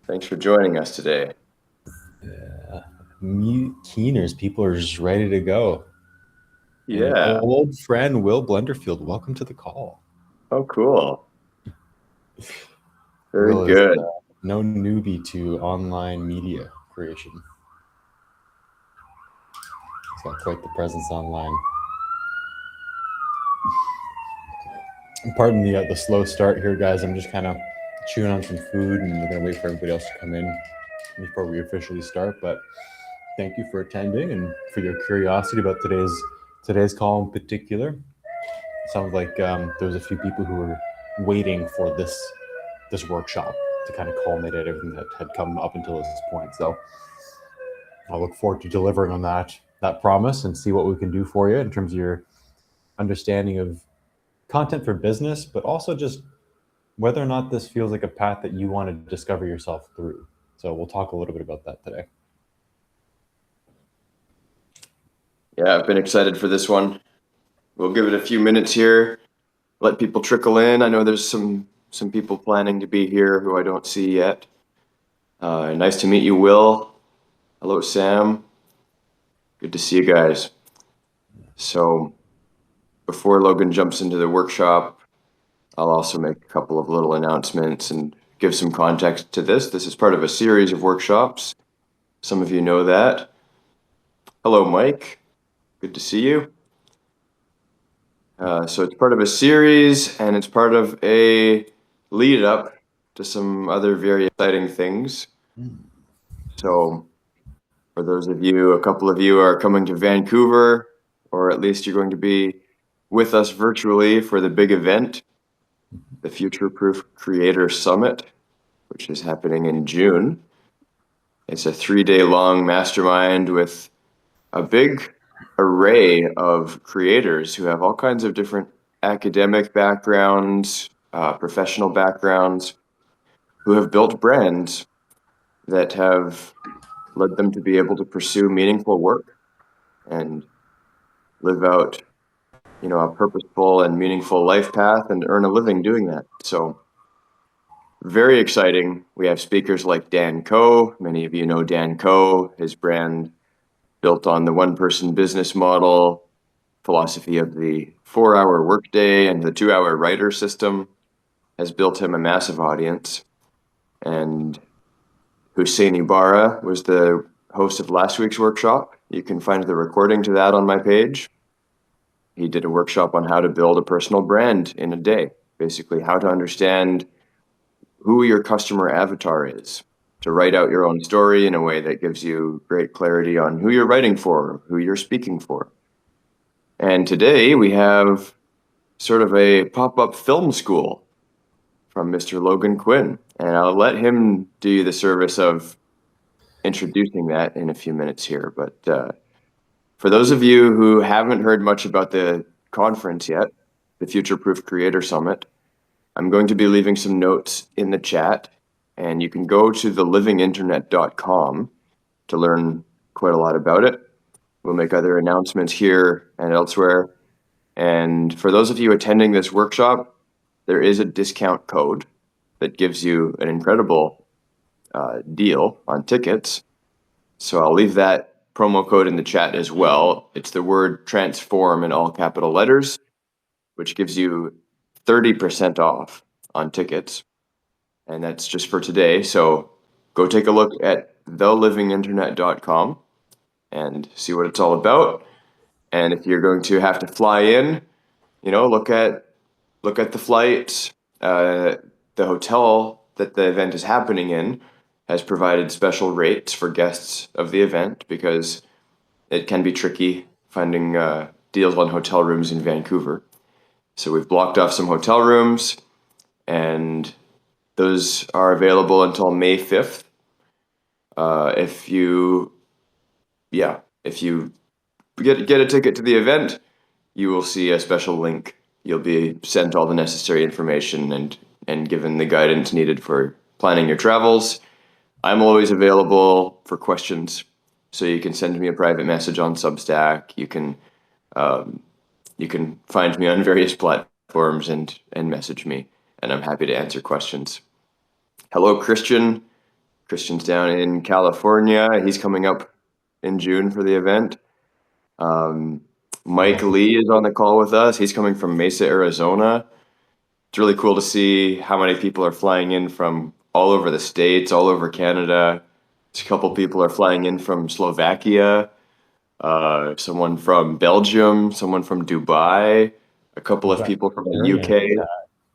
Thanks for joining us today. Keeners, people are just ready to go. And Yeah. old friend Will Blenderfield, welcome to the call. Oh, cool. Very Will is good. no newbie to online media creation. He's got quite the presence online. Pardon the slow start here, guys. I'm just kind of chewing on some food, and we're gonna wait for everybody else to come in before we officially start. But thank you for attending and for your curiosity about today's call in particular. Sounds like there was a few people who were waiting for this workshop to kind of culminate everything that had come up until this point. So I look forward to delivering on that promise and see what we can do for you in terms of your understanding of content for business, but also just whether or not this feels like a path that you want to discover yourself through. So we'll talk a little bit about that today. Yeah, I've been excited for this one. We'll give it a few minutes here, let people trickle in. I know there's some people planning to be here who I don't see yet. Nice to meet you, Will. Hello, Sam. Good to see you guys. So before Logan jumps into the workshop, I'll also make a couple of little announcements and give some context to this. This is part of a series of workshops. Some of you know that. Hello, Mike. Good to see you. So it's part of a series and it's part of a lead up to some other very exciting things. So for those of you, a couple of you are coming to Vancouver, or at least you're going to be with us virtually for the big event, the Future Proof Creator Summit, which is happening in June. It's a 3-day long mastermind with a big array of creators who have all kinds of different academic backgrounds, professional backgrounds, who have built brands that have led them to be able to pursue meaningful work and live out, a purposeful and meaningful life path and earn a living doing that. So very exciting. We have speakers like Dan Coe. Many of you know Dan Coe, his brand built on the one-person business model, philosophy of the 4-hour workday and the 2-hour writer system has built him a massive audience. And Hussein Ibarra was the host of last week's workshop. You can find the recording to that on my page. He did a workshop on how to build a personal brand in a day, basically how to understand who your customer avatar is, to write out your own story in a way that gives you great clarity on who you're writing for, who you're speaking for. And today we have sort of a pop-up film school from Mr. Logan Quinn. And I'll let him do you the service of introducing that in a few minutes here. But for those of you who haven't heard much about the conference yet, the Future Proof Creator Summit, I'm going to be leaving some notes in the chat, and you can go to thelivinginternet.com to learn quite a lot about it. We'll make other announcements here and elsewhere. And for those of you attending this workshop, there is a discount code that gives you an incredible deal on tickets. So I'll leave that promo code in the chat as well. It's the word transform in all capital letters, which gives you 30% off on tickets. And that's just for today. So go take a look at thelivinginternet.com and see what it's all about. And if you're going to have to fly in, look at the flights. The hotel that the event is happening in has provided special rates for guests of the event because it can be tricky finding deals on hotel rooms in Vancouver. So we've blocked off some hotel rooms, and those are available until May 5th. If you get a ticket to the event, you will see a special link. You'll be sent all the necessary information and given the guidance needed for planning your travels. I'm always available for questions, so you can send me a private message on Substack. You can find me on various platforms and message me, and I'm happy to answer questions. Hello, Christian. Christian's down in California. He's coming up in June for the event. Mike Lee is on the call with us. He's coming from Mesa, Arizona. It's really cool to see how many people are flying in from all over the States, all over Canada. A couple people are flying in from Slovakia, someone from Belgium, someone from Dubai, a couple of people from the UK.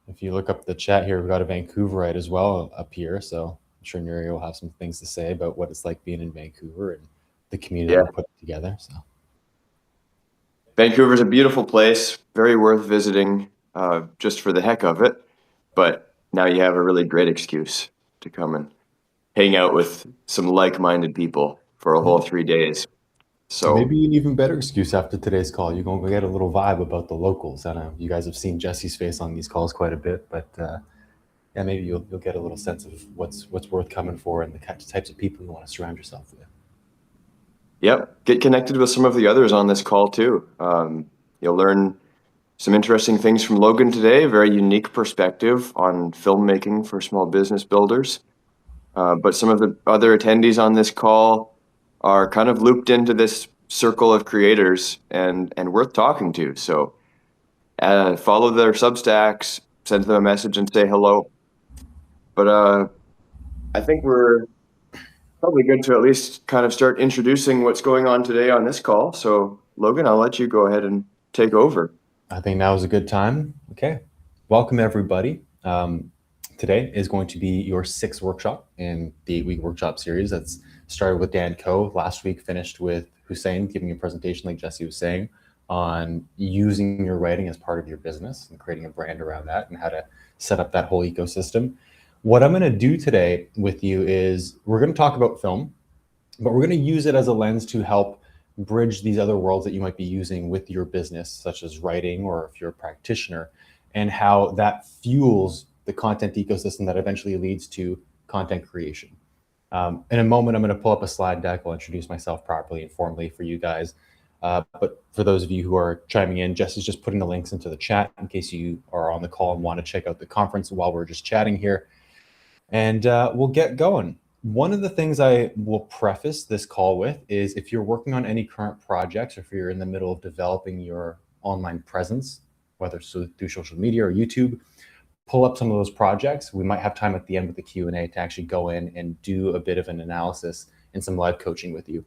If you look up the chat here, we've got a Vancouverite as well up here. So I'm sure Nuri will have some things to say about what it's like being in Vancouver and the community that we're putting together. So Vancouver's a beautiful place, very worth visiting, just for the heck of it. But now you have a really great excuse to come and hang out with some like-minded people for a whole 3 days. So maybe an even better excuse after today's call. You're going to get a little vibe about the locals. I know you guys have seen Jesse's face on these calls quite a bit, but yeah, maybe you'll get a little sense of what's worth coming for and the types of people you want to surround yourself with. Yep, get connected with some of the others on this call too. You'll learn some interesting things from Logan today, a very unique perspective on filmmaking for small business builders. But some of the other attendees on this call are kind of looped into this circle of creators and worth talking to. So follow their Substacks, send them a message and say hello. But I think we're probably good to at least kind of start introducing what's going on today on this call. So Logan, I'll let you go ahead and take over. I think now is a good time. Okay. Welcome everybody. Today is going to be your 6th workshop in the 8-week workshop series that's started with Dan Coe. Last week finished with Hussein giving a presentation, like Jesse was saying, on using your writing as part of your business and creating a brand around that and how to set up that whole ecosystem. What I'm going to do today with you is we're going to talk about film, but we're going to use it as a lens to help bridge these other worlds that you might be using with your business, such as writing, or if you're a practitioner, and how that fuels the content ecosystem that eventually leads to content creation. In a moment, I'm going to pull up a slide deck. I'll introduce myself properly and formally for you guys. But for those of you who are chiming in, Jesse's just putting the links into the chat in case you are on the call and want to check out the conference while we're just chatting here. And we'll get going. One of the things I will preface this call with is if you're working on any current projects, or if you're in the middle of developing your online presence, whether it's through social media or YouTube, pull up some of those projects. We might have time at the end with the Q&A to actually go in and do a bit of an analysis and some live coaching with you.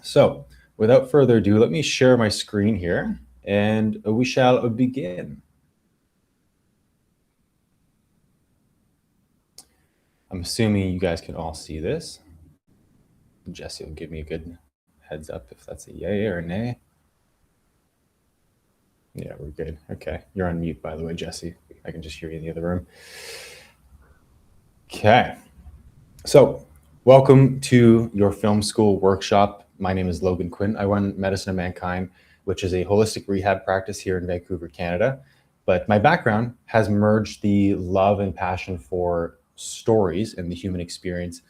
So without further ado, let me share my screen here and we shall begin. I'm assuming you guys can all see this. Jesse will give me a good heads up if that's a yay or a nay. Yeah, we're good. Okay. You're on mute, by the way, Jesse. I can just hear you in the other room. Okay. So welcome to your film school workshop. My name is Logan Quinn. I run Medicine of Mankind, which is a holistic rehab practice here in Vancouver, Canada. But my background has merged the love and passion for stories and the human experience,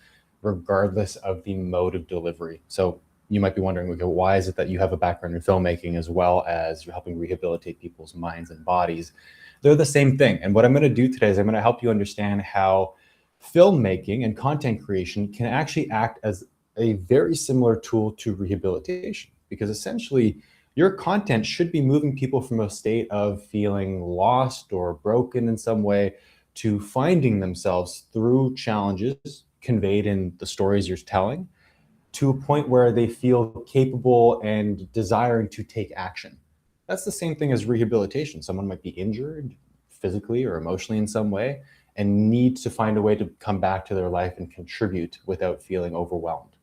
regardless of the mode of delivery. So you might be wondering, okay, why is it that you have a background in filmmaking as well as you're helping rehabilitate people's minds and bodies? They're the same thing. And what I'm going to do today is I'm going to help you understand how filmmaking and content creation can actually act as a very similar tool to rehabilitation, because essentially your content should be moving people from a state of feeling lost or broken in some way to finding themselves through challenges conveyed in the stories you're telling, to a point where they feel capable and desiring to take action. That's the same thing as rehabilitation. Someone might be injured physically or emotionally in some way and need to find a way to come back to their life and contribute without feeling overwhelmed.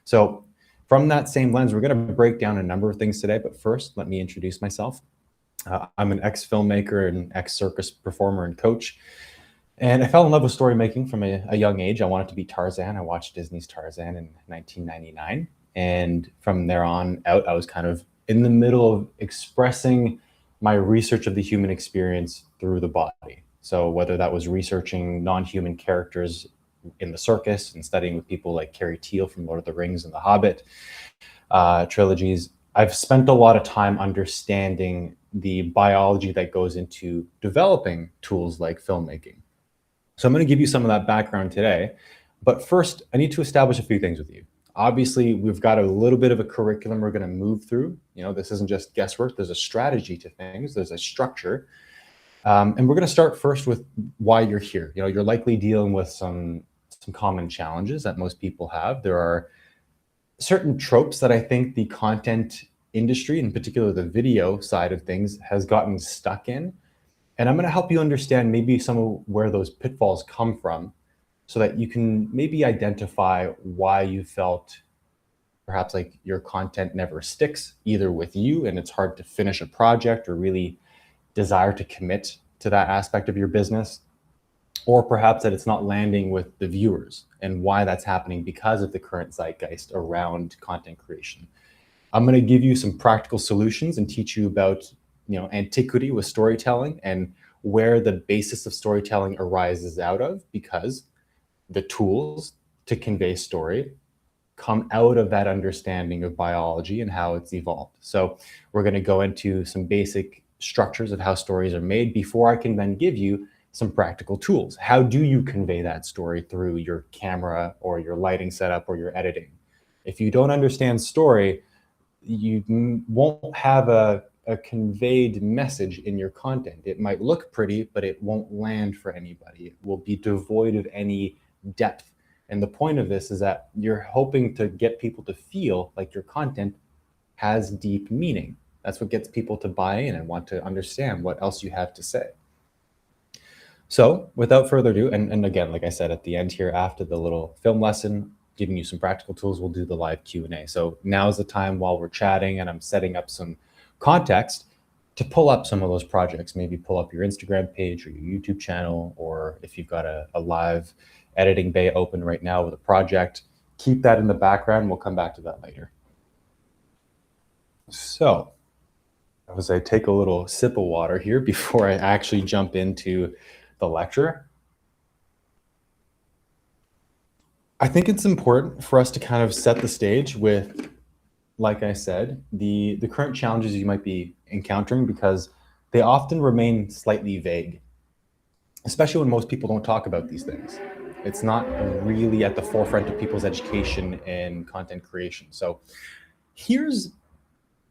So from that same lens, we're going to break down a number of things today. But first, let me introduce myself. I'm an ex-filmmaker and ex-circus performer and coach. And I fell in love with story making from a young age. I wanted to be Tarzan. I watched Disney's Tarzan in 1999. And from there on out, I was kind of in the middle of expressing my research of the human experience through the body. So whether that was researching non-human characters in the circus and studying with people like Carrie Teal from Lord of the Rings and The Hobbit trilogies, I've spent a lot of time understanding the biology that goes into developing tools like filmmaking. So I'm going to give you some of that background today. But first, I need to establish a few things with you. Obviously, we've got a little bit of a curriculum we're going to move through. This isn't just guesswork. There's a strategy to things. There's a structure. And we're going to start first with why you're here. You're likely dealing with some common challenges that most people have. There are certain tropes that I think the content industry, in particular the video side of things, has gotten stuck in. And I'm going to help you understand maybe some of where those pitfalls come from so that you can maybe identify why you felt perhaps like your content never sticks either with you and it's hard to finish a project or really desire to commit to that aspect of your business, or perhaps that it's not landing with the viewers and why that's happening because of the current zeitgeist around content creation. I'm going to give you some practical solutions and teach you about antiquity with storytelling and where the basis of storytelling arises out of, because the tools to convey story come out of that understanding of biology and how it's evolved. So we're going to go into some basic structures of how stories are made before I can then give you some practical tools. How do you convey that story through your camera or your lighting setup or your editing? If you don't understand story, you won't have a conveyed message in your content. It might look pretty, but it won't land for anybody. It will be devoid of any depth. And the point of this is that you're hoping to get people to feel like your content has deep meaning. That's what gets people to buy in and want to understand what else you have to say. So without further ado, and again, like I said, at the end here, after the little film lesson, giving you some practical tools, we'll do the live Q&A. So now is the time while we're chatting and I'm setting up some context to pull up some of those projects. Maybe pull up your Instagram page or your YouTube channel, or if you've got a live editing bay open right now with a project, keep that in the background. We'll come back to that later. So as I take a little sip of water here before I actually jump into the lecture, I think it's important for us to kind of set the stage with, like I said, the current challenges you might be encountering, because they often remain slightly vague, especially when most people don't talk about these things. It's not really at the forefront of people's education and content creation. So here's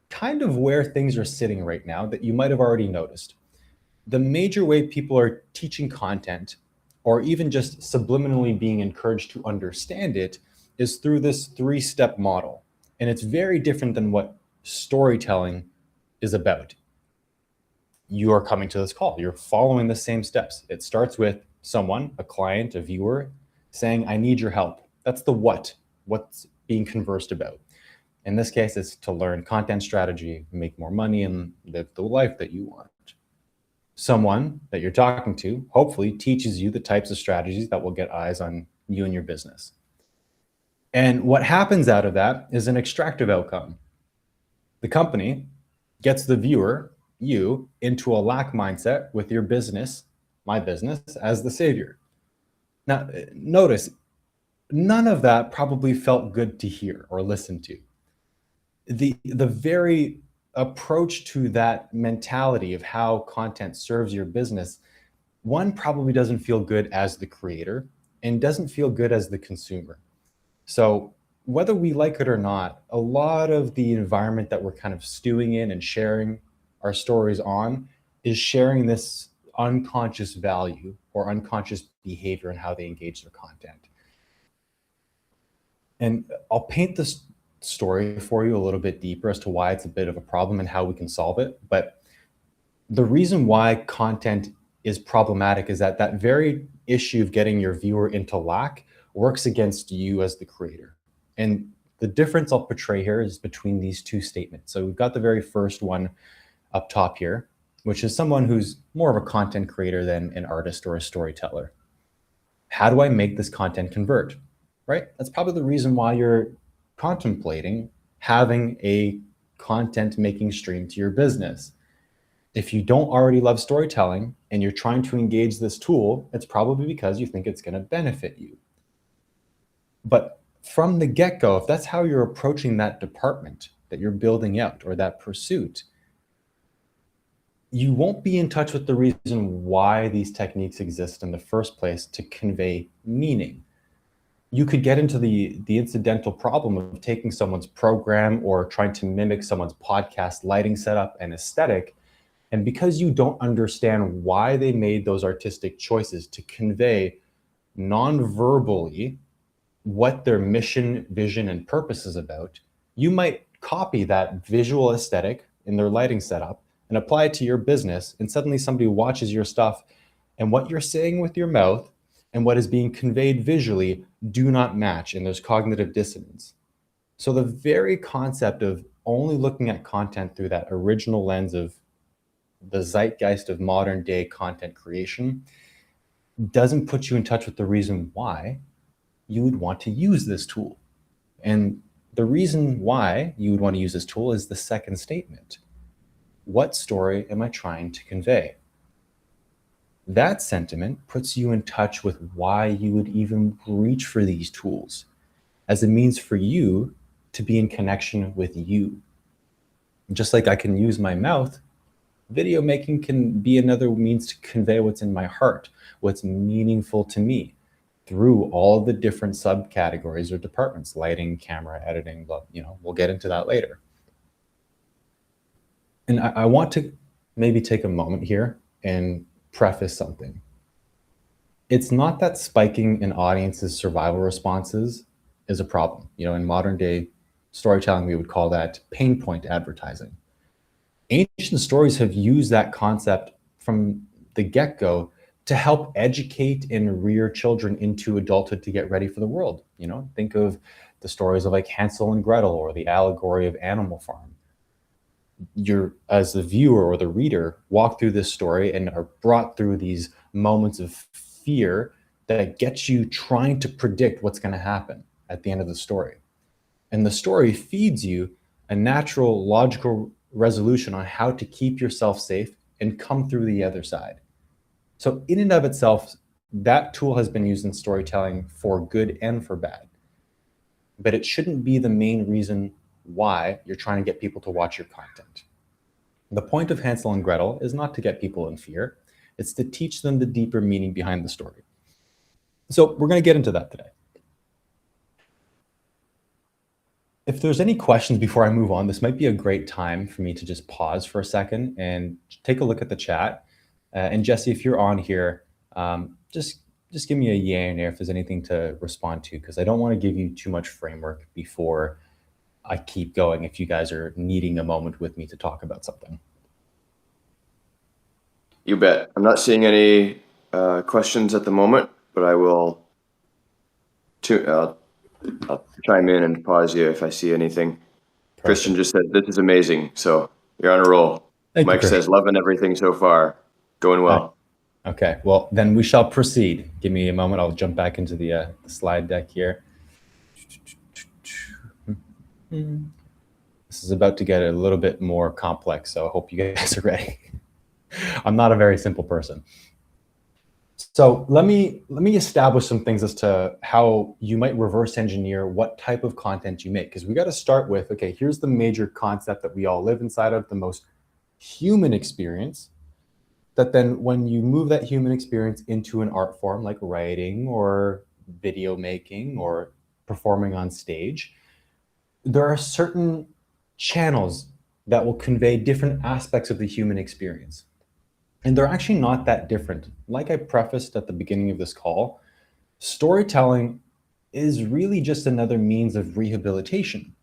kind of where things are sitting right now that you might have already noticed. The major way people are teaching content, or even just subliminally being encouraged to understand it, is through this 3-step model. And it's very different than what storytelling is about. You are coming to this call, you're following the same steps. It starts with someone, a client, a viewer, saying, I need your help. That's the what's being conversed about. In this case, it's to learn content strategy, make more money, and live the life that you want. Someone that you're talking to hopefully teaches you the types of strategies that will get eyes on you and your business. And what happens out of that is an extractive outcome. The company gets the viewer, you, into a lack mindset with your business, my business, as the savior. Now, notice, none of that probably felt good to hear or listen to. The very approach to that mentality of how content serves your business, one, probably doesn't feel good as the creator and doesn't feel good as the consumer. So whether we like it or not, a lot of the environment that we're kind of stewing in and sharing our stories on is sharing this unconscious value or unconscious behavior in how they engage their content. And I'll paint this story for you a little bit deeper as to why it's a bit of a problem and how we can solve it. But the reason why content is problematic is that very issue of getting your viewer into lack works against you as the creator. And the difference I'll portray here is between these two statements. So we've got the very first one up top here, which is someone who's more of a content creator than an artist or a storyteller. How do I make this content convert? Right? That's probably the reason why you're contemplating having a content making stream to your business. If you don't already love storytelling and you're trying to engage this tool, it's probably because you think it's going to benefit you. But from the get-go, if that's how you're approaching that department that you're building out or that pursuit, you won't be in touch with the reason why these techniques exist in the first place, to convey meaning. you could get into the incidental problem of taking someone's program or trying to mimic someone's podcast lighting setup and aesthetic. And because you don't understand why they made those artistic choices to convey non-verbally what their mission, vision, and purpose is about, you might copy that visual aesthetic in their lighting setup and apply it to your business. And suddenly somebody watches your stuff, and what you're saying with your mouth and what is being conveyed visually do not match, and there's cognitive dissonance. So the very concept of only looking at content through that original lens of the zeitgeist of modern day content creation doesn't put you in touch with the reason why you would want to use this tool. And the reason why you would want to use this tool is the second statement. What story am I trying to convey? That sentiment puts you in touch with why you would even reach for these tools, as a means for you to be in connection with you. Just like I can use my mouth, video making can be another means to convey what's in my heart, what's meaningful to me, through all the different subcategories or departments: lighting, camera, editing, blah, we'll get into that later. And I want to maybe take a moment here and preface something. It's not that spiking an audience's survival responses is a problem. In modern day storytelling, we would call that pain point advertising. Ancient stories have used that concept from the get-go to help educate and rear children into adulthood to get ready for the world. Think of the stories of like Hansel and Gretel or the allegory of Animal Farm. You're, as the viewer or the reader, walk through this story and are brought through these moments of fear that gets you trying to predict what's going to happen at the end of the story. And the story feeds you a natural, logical resolution on how to keep yourself safe and come through the other side. So in and of itself, that tool has been used in storytelling for good and for bad. But it shouldn't be the main reason why you're trying to get people to watch your content. The point of Hansel and Gretel is not to get people in fear. It's to teach them the deeper meaning behind the story. So we're going to get into that today. If there's any questions before I move on, this might be a great time for me to just pause for a second and take a look at the chat. And Jesse, if you're on here, just give me a yay or nay if there's anything to respond to, because I don't want to give you too much framework before I keep going if you guys are needing a moment with me to talk about something. You bet. I'm not seeing any questions at the moment, but I will I'll chime in and pause you if I see anything. Perfect. Christian just said, "This is amazing." So you're on a roll. Thank Mike you, says, "Loving everything so far. Going well." Okay, well, then we shall proceed. Give me a moment. I'll jump back into the slide deck here. This is about to get a little bit more complex, so I hope you guys are ready. I'm not a very simple person. So let me establish some things as to how you might reverse engineer what type of content you make. Because we got to start with, okay, here's the major concept that we all live inside of, the most human experience, that then when you move that human experience into an art form like writing or video making or performing on stage, there are certain channels that will convey different aspects of the human experience. And they're actually not that different. Like I prefaced at the beginning of this call, storytelling is really just another means of rehabilitation.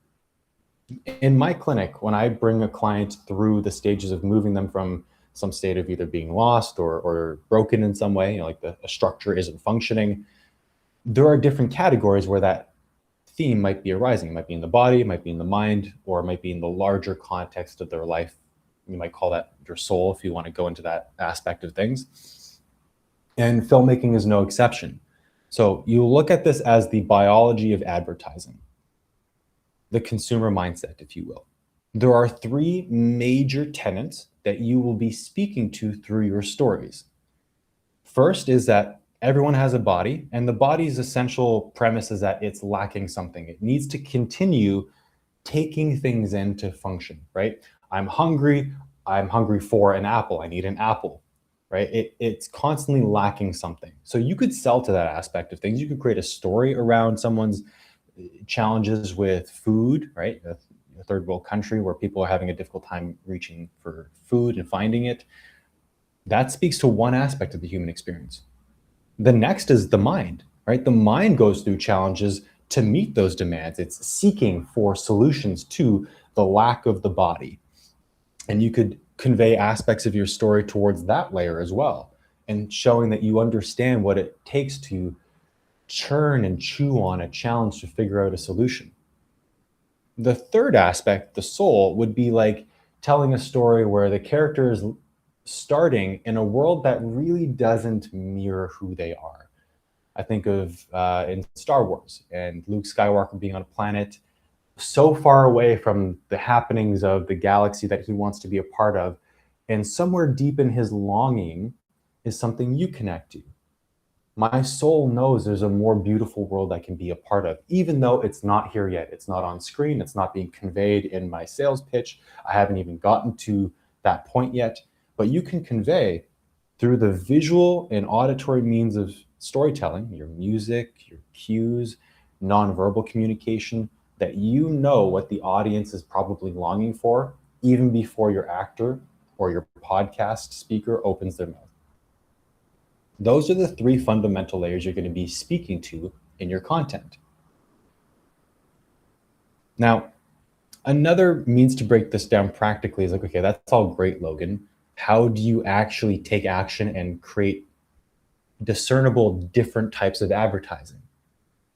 In my clinic, when I bring a client through the stages of moving them from some state of either being lost or broken in some way, like a structure isn't functioning, there are different categories where that theme might be arising. It might be in the body, it might be in the mind, or it might be in the larger context of their life. You might call that your soul if you want to go into that aspect of things. And filmmaking is no exception. So you look at this as the biology of advertising, the consumer mindset, if you will. There are three major tenets that you will be speaking to through your stories. First is that everyone has a body, and the body's essential premise is that it's lacking something. It needs to continue taking things in to function, right? I'm hungry for an apple. I need an apple. right? It's constantly lacking something. So you could sell to that aspect of things. You could create a story around someone's challenges with food, right? A third world country where people are having a difficult time reaching for food and finding it. That speaks to one aspect of the human experience. The next is the mind, right? The mind goes through challenges to meet those demands. It's seeking for solutions to the lack of the body. And you could convey aspects of your story towards that layer as well, and showing that you understand what it takes to churn and chew on a challenge to figure out a solution. The third aspect, the soul, would be like telling a story where the character is starting in a world that really doesn't mirror who they are. I think of in Star Wars and Luke Skywalker being on a planet so far away from the happenings of the galaxy that he wants to be a part of. And somewhere deep in his longing is something you connect to. My soul knows there's a more beautiful world I can be a part of, even though it's not here yet. It's not on screen. It's not being conveyed in my sales pitch. I haven't even gotten to that point yet. But you can convey through the visual and auditory means of storytelling, your music, your cues, nonverbal communication, that you know what the audience is probably longing for, even before your actor or your podcast speaker opens their mouth. Those are the three fundamental layers you're going to be speaking to in your content. Now, another means to break this down practically is like, okay, that's all great, Logan. How do you actually take action and create discernible different types of advertising?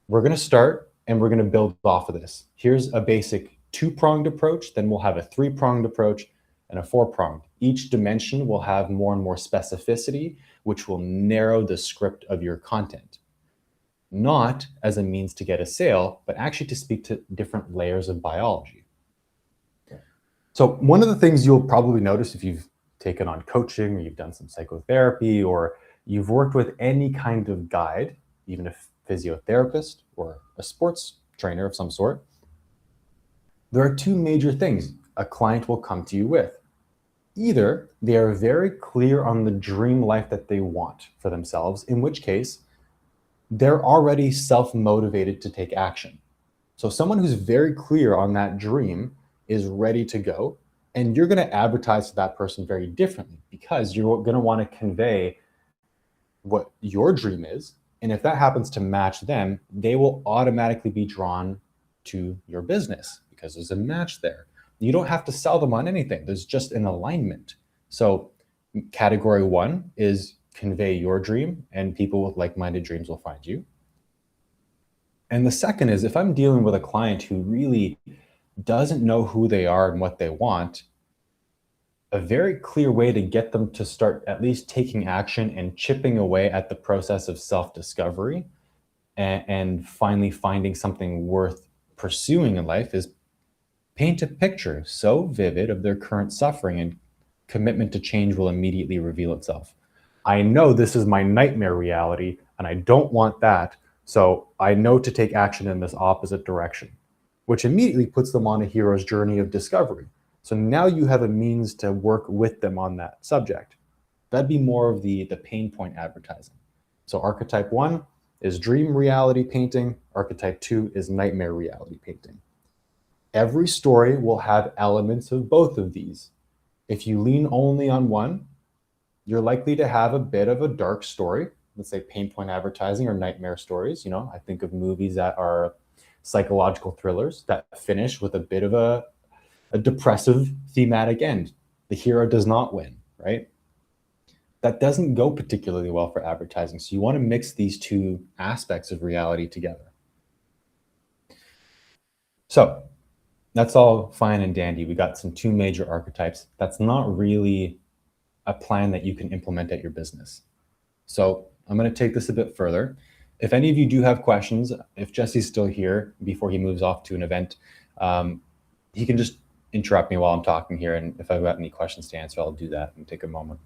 We're going to start and we're going to build off of this. Here's a basic 2-pronged approach, then we'll have a 3-pronged approach and a 4-pronged. Each dimension will have more and more specificity, which will narrow the script of your content. Not as a means to get a sale, but actually to speak to different layers of biology. So one of the things you'll probably notice if you've taken on coaching or you've done some psychotherapy or you've worked with any kind of guide, even a physiotherapist or a sports trainer of some sort, there are 2 major things a client will come to you with. Either they are very clear on the dream life that they want for themselves, in which case they're already self-motivated to take action. So someone who's very clear on that dream is ready to go, and you're going to advertise to that person very differently because you're going to want to convey what your dream is. And if that happens to match them, they will automatically be drawn to your business because there's a match there. You don't have to sell them on anything. There's just an alignment. So category 1 is convey your dream, and people with like-minded dreams will find you. And the second is if I'm dealing with a client who really doesn't know who they are and what they want, a very clear way to get them to start at least taking action and chipping away at the process of self-discovery and finally finding something worth pursuing in life is paint a picture so vivid of their current suffering, and commitment to change will immediately reveal itself. I know this is my nightmare reality and I don't want that, so I know to take action in this opposite direction, which immediately puts them on a hero's journey of discovery. So now you have a means to work with them on that subject. That'd be more of the pain point advertising. So archetype 1 is dream reality painting. Archetype 2 is nightmare reality painting. Every story will have elements of both of these. If you lean only on one, you're likely to have a bit of a dark story. Let's say pain point advertising or nightmare stories. I think of movies that are psychological thrillers that finish with a bit of a depressive thematic end. The hero does not win, right? That doesn't go particularly well for advertising. So you want to mix these 2 aspects of reality together. So that's all fine and dandy. We got some 2 major archetypes. That's not really a plan that you can implement at your business. So I'm going to take this a bit further. If any of you do have questions, if Jesse's still here before he moves off to an event, he can just interrupt me while I'm talking here. And if I've got any questions to answer, I'll do that and take a moment.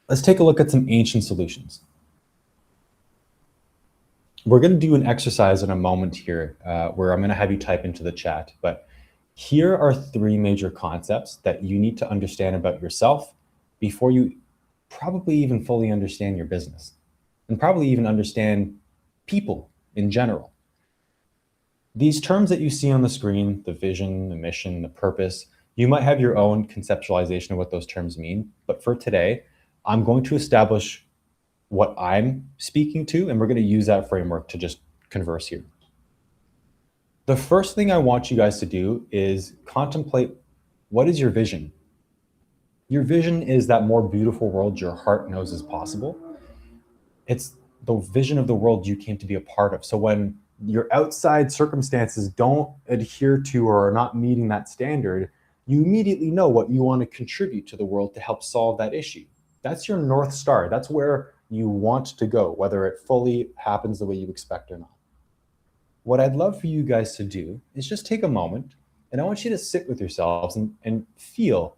Let's take a look at some ancient solutions. We're going to do an exercise in a moment here where I'm going to have you type into the chat, but here are 3 major concepts that you need to understand about yourself before you probably even fully understand your business and probably even understand people in general. These terms that you see on the screen, the vision, the mission, the purpose, you might have your own conceptualization of what those terms mean. But for today, I'm going to establish what I'm speaking to, and we're going to use that framework to just converse here. The first thing I want you guys to do is contemplate, what is your vision? Your vision is that more beautiful world your heart knows is possible. It's the vision of the world you came to be a part of. So when your outside circumstances don't adhere to or are not meeting that standard, you immediately know what you want to contribute to the world to help solve that issue. That's your North Star. That's where you want to go, whether it fully happens the way you expect or not. What I'd love for you guys to do is just take a moment, and I want you to sit with yourselves and feel,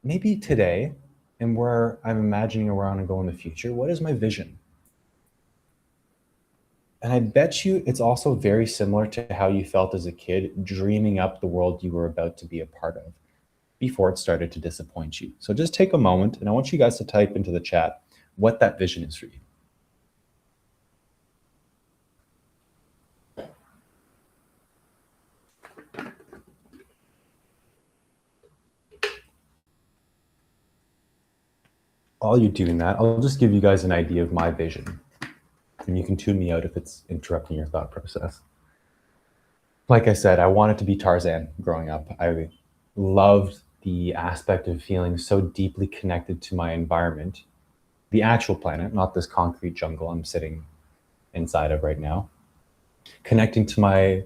maybe today, and where I'm imagining where I want to go in the future, what is my vision? And I bet you it's also very similar to how you felt as a kid, dreaming up the world you were about to be a part of before it started to disappoint you. So just take a moment, and I want you guys to type into the chat what that vision is for you. While you're doing that, I'll just give you guys an idea of my vision, and you can tune me out if it's interrupting your thought process. Like I said, I wanted to be Tarzan growing up. I loved the aspect of feeling so deeply connected to my environment, the actual planet, not this concrete jungle I'm sitting inside of right now, connecting to my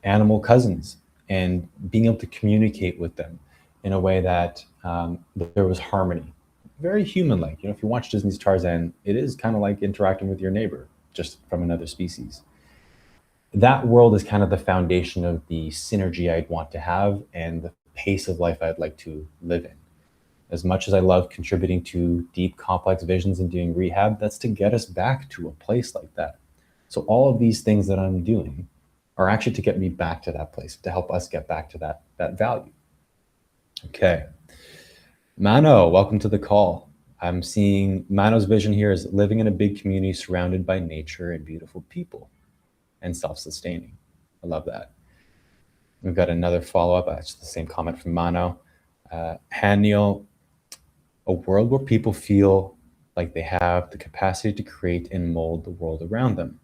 animal cousins and being able to communicate with them in a way that there was harmony. Very human-like. If you watch Disney's Tarzan, it is kind of like interacting with your neighbor, just from another species. That world is kind of the foundation of the synergy I'd want to have and the pace of life I'd like to live in. As much as I love contributing to deep, complex visions and doing rehab, that's to get us back to a place like that. So all of these things that I'm doing are actually to get me back to that place, to help us get back to that value. Okay. Mano, welcome to the call. I'm seeing Mano's vision here is living in a big community surrounded by nature and beautiful people and self-sustaining. I love that. We've got another follow-up. It's the same comment from Mano. Haniel, a world where people feel like they have the capacity to create and mold the world around them.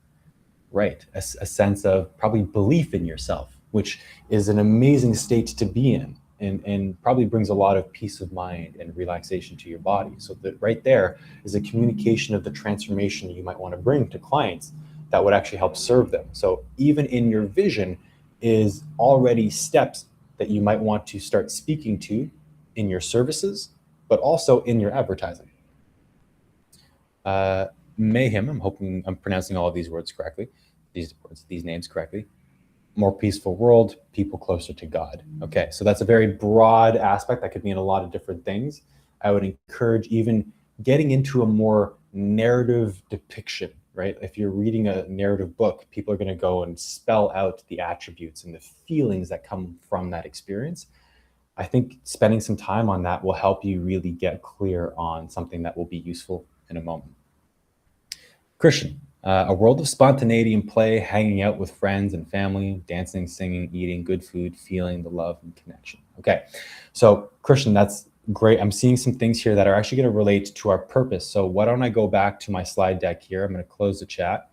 Right, a sense of probably belief in yourself, which is an amazing state to be in, and probably brings a lot of peace of mind and relaxation to your body. So that right there is a communication of the transformation you might want to bring to clients that would actually help serve them. So even in your vision is already steps that you might want to start speaking to in your services, but also in your advertising. Mayhem, I'm hoping I'm pronouncing all of these words correctly, these names correctly. More peaceful world, people closer to God. Okay, so that's a very broad aspect that could mean a lot of different things. I would encourage even getting into a more narrative depiction, right? If you're reading a narrative book, people are going to go and spell out the attributes and the feelings that come from that experience. I think spending some time on that will help you really get clear on something that will be useful in a moment. Christian, a world of spontaneity and play, hanging out with friends and family, dancing, singing, eating good food, feeling the love and connection. Okay, so Christian, that's great. I'm seeing some things here that are actually going to relate to our purpose. So why don't I go back to my slide deck here? I'm going to close the chat,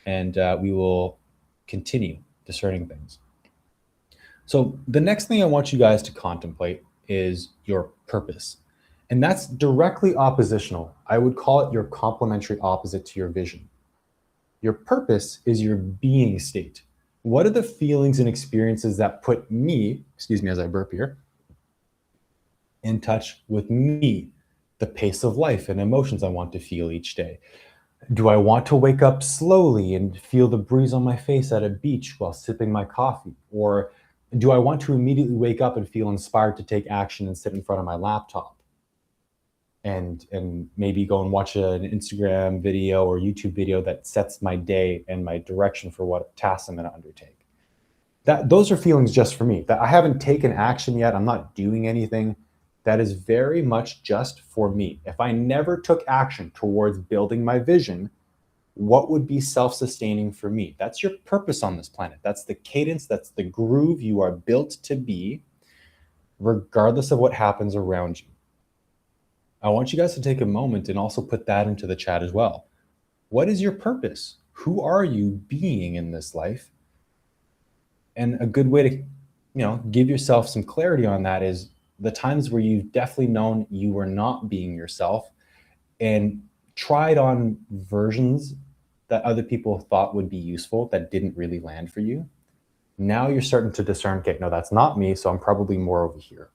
and we will continue discerning things. So the next thing I want you guys to contemplate is your purpose. And that's directly oppositional. I would call it your complementary opposite to your vision. Your purpose is your being state. What are the feelings and experiences that put me, excuse me as I burp here, in touch with me, the pace of life and emotions I want to feel each day? Do I want to wake up slowly and feel the breeze on my face at a beach while sipping my coffee? Or do I want to immediately wake up and feel inspired to take action and sit in front of my laptop and maybe go and watch an Instagram video or YouTube video that sets my day and my direction for what tasks I'm going to undertake? Those are feelings just for me. That I haven't taken action yet. I'm not doing anything. that is very much just for me. If I never took action towards building my vision, what would be self-sustaining for me? That's your purpose on this planet. That's the cadence, that's the groove you are built to be, regardless of what happens around you. I want you guys to take a moment and also put that into the chat as well. What is your purpose? Who are you being in this life? And a good way to, give yourself some clarity on that is the times where you've definitely known you were not being yourself and tried on versions that other people thought would be useful that didn't really land for you. Now you're starting to discern, okay, no, that's not me, so I'm probably more over here.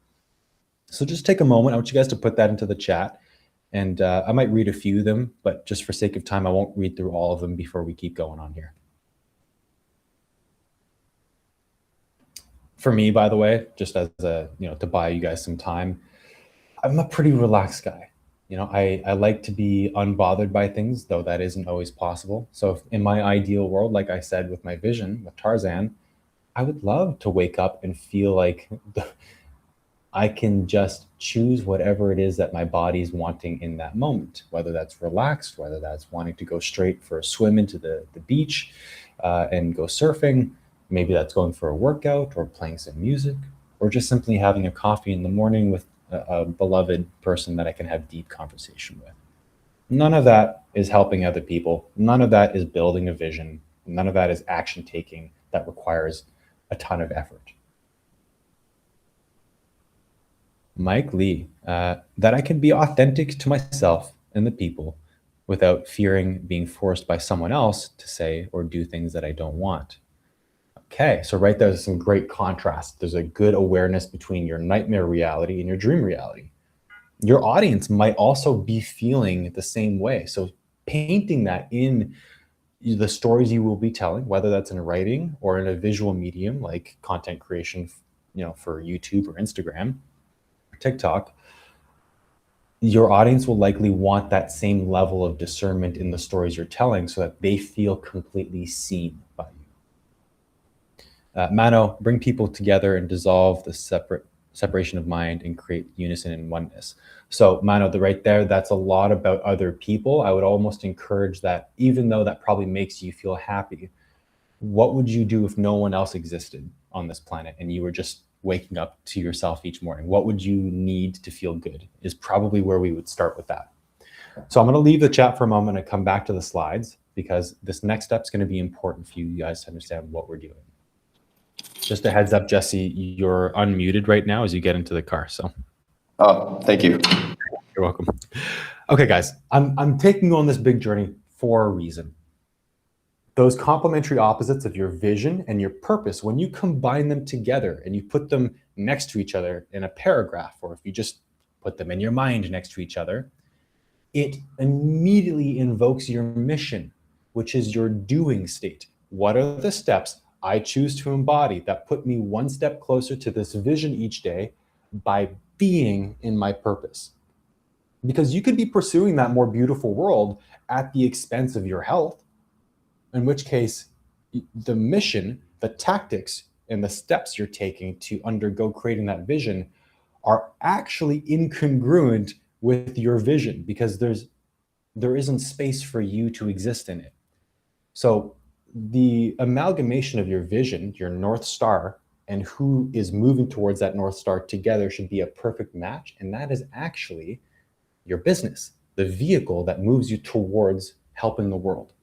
So just take a moment. I want you guys to put that into the chat. And I might read a few of them, but just for sake of time, I won't read through all of them before we keep going on here. For me, by the way, just as a, to buy you guys some time, I'm a pretty relaxed guy. I like to be unbothered by things, though that isn't always possible. So in my ideal world, like I said, with my vision, with Tarzan, I would love to wake up and feel like I can just choose whatever it is that my body's wanting in that moment, whether that's relaxed, whether that's wanting to go straight for a swim into the beach and go surfing. Maybe that's going for a workout or playing some music, or just simply having a coffee in the morning with a beloved person that I can have deep conversation with. None of that is helping other people. None of that is building a vision. None of that is action taking that requires a ton of effort. Mike Lee, that I can be authentic to myself and the people without fearing being forced by someone else to say or do things that I don't want. Okay, so right there's some great contrast. There's a good awareness between your nightmare reality and your dream reality. Your audience might also be feeling the same way. So painting that in the stories you will be telling, whether that's in writing or in a visual medium like content creation, for YouTube or Instagram, or TikTok, your audience will likely want that same level of discernment in the stories you're telling so that they feel completely seen by you. Mano, bring people together and dissolve the separation of mind and create unison and oneness. So Mano, right there, that's a lot about other people. I would almost encourage that, even though that probably makes you feel happy, what would you do if no one else existed on this planet and you were just waking up to yourself each morning? What would you need to feel good is probably where we would start with that. So I'm going to leave the chat for a moment and come back to the slides, because this next step is going to be important for you guys to understand what we're doing. Just a heads up, Jesse, you're unmuted right now as you get into the car. So, oh, thank you. You're welcome. Okay, guys, I'm taking you on this big journey for a reason. Those complementary opposites of your vision and your purpose, when you combine them together and you put them next to each other in a paragraph, or if you just put them in your mind next to each other, it immediately invokes your mission, which is your doing state. What are the steps I choose to embody that put me one step closer to this vision each day by being in my purpose? Because you could be pursuing that more beautiful world at the expense of your health, in which case the mission, the tactics, and the steps you're taking to undergo creating that vision are actually incongruent with your vision, because there isn't space for you to exist in it. So the amalgamation of your vision, your North Star, and who is moving towards that North Star together should be a perfect match. And that is actually your business, the vehicle that moves you towards helping the world.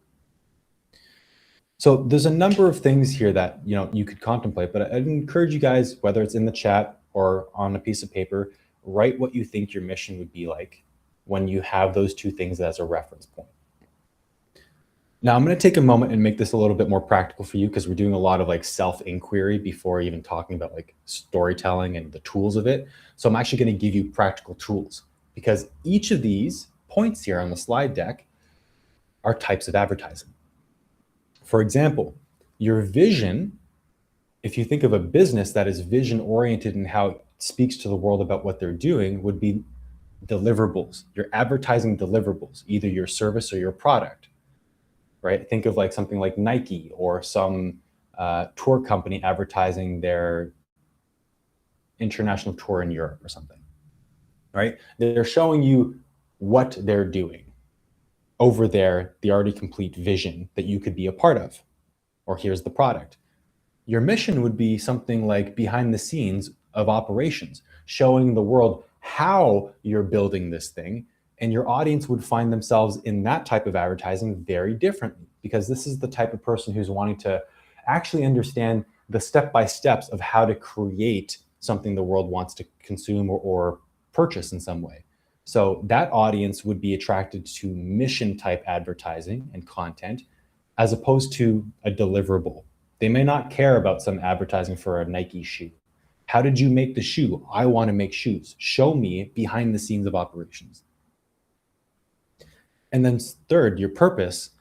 So there's a number of things here that you could contemplate, but I'd encourage you guys, whether it's in the chat or on a piece of paper, write what you think your mission would be like when you have those two things as a reference point. Now, I'm going to take a moment and make this a little bit more practical for you, because we're doing a lot of self-inquiry before even talking about storytelling and the tools of it. So I'm actually going to give you practical tools, because each of these points here on the slide deck are types of advertising. For example, your vision, if you think of a business that is vision oriented and how it speaks to the world about what they're doing, would be deliverables. You're advertising deliverables, either your service or your product. Right? Think of something like Nike or some tour company advertising their international tour in Europe or something. right? They're showing you what they're doing over there, the already complete vision that you could be a part of, or here's the product. Your mission would be something like behind the scenes of operations, showing the world how you're building this thing. And your audience would find themselves in that type of advertising very differently, because this is the type of person who's wanting to actually understand the step-by-steps of how to create something the world wants to consume or purchase in some way. So that audience would be attracted to mission type advertising and content as opposed to a deliverable. They may not care about some advertising for a Nike shoe. How did you make the shoe? I want to make shoes. Show me behind the scenes of operations. And then third, your purpose.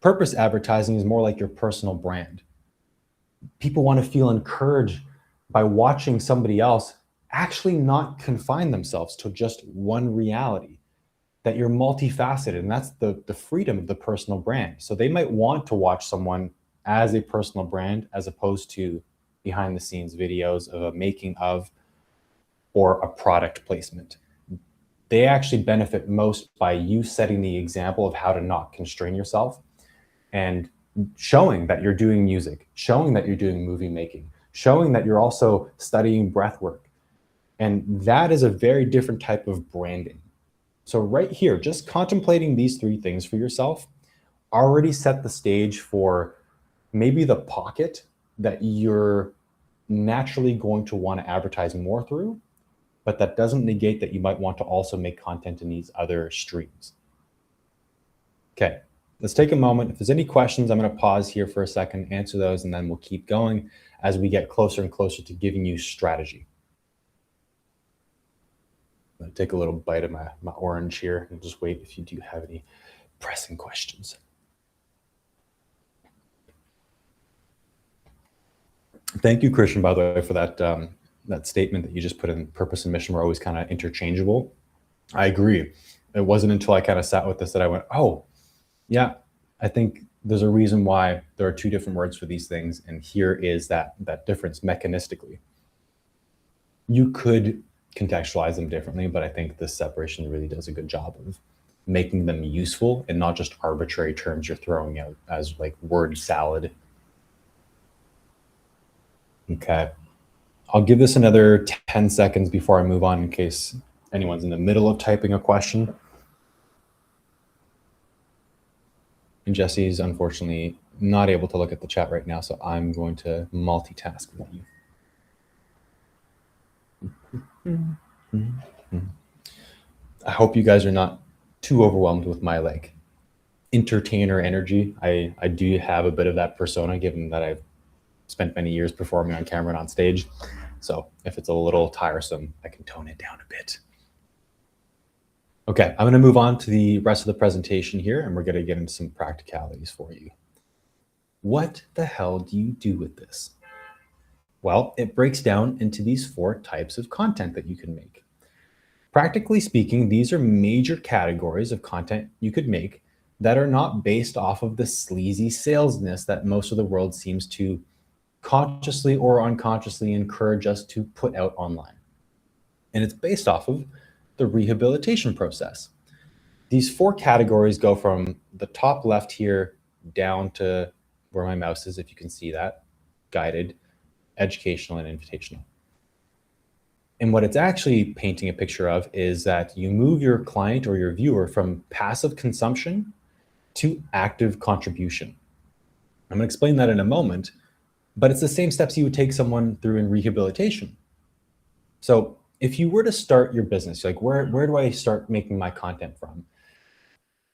Purpose advertising is more like your personal brand. People want to feel encouraged by watching somebody else actually not confine themselves to just one reality, that you're multifaceted. And that's the freedom of the personal brand. So they might want to watch someone as a personal brand as opposed to behind the scenes videos of a making of or a product placement. They actually benefit most by you setting the example of how to not constrain yourself and showing that you're doing music, showing that you're doing movie making, showing that you're also studying breath work. And that is a very different type of branding. So right here, just contemplating these three things for yourself already set the stage for maybe the pocket that you're naturally going to want to advertise more through, but that doesn't negate that you might want to also make content in these other streams. Okay, let's take a moment. If there's any questions, I'm going to pause here for a second, answer those, and then we'll keep going as we get closer and closer to giving you strategy. I'm going to take a little bite of my orange here and just wait if you do have any pressing questions. Thank you, Christian, by the way, for that statement that you just put in. Purpose and mission were always kind of interchangeable. I agree. It wasn't until I kind of sat with this that I went, oh, yeah, I think there's a reason why there are two different words for these things. And here is that difference mechanistically. You could contextualize them differently, but I think this separation really does a good job of making them useful and not just arbitrary terms you're throwing out as like word salad. Okay. I'll give this another 10 seconds before I move on in case anyone's in the middle of typing a question. And Jesse's unfortunately not able to look at the chat right now, so I'm going to multitask with you. I hope you guys are not too overwhelmed with my like entertainer energy. I do have a bit of that persona, given that I've spent many years performing on camera and on stage. So if it's a little tiresome, I can tone it down a bit. Okay, I'm going to move on to the rest of the presentation here, and we're going to get into some practicalities for you. What the hell do you do with this? Well, it breaks down into these 4 types of content that you can make. Practically speaking, these are major categories of content you could make that are not based off of the sleazy salesness that most of the world seems to consciously or unconsciously encourage us to put out online. And it's based off of the rehabilitation process. These 4 categories go from the top left here down to where my mouse is, if you can see that, guided, educational, and invitational. And what it's actually painting a picture of is that you move your client or your viewer from passive consumption to active contribution. I'm going to explain that in a moment, but it's the same steps you would take someone through in rehabilitation. So if you were to start your business, like where do I start making my content from?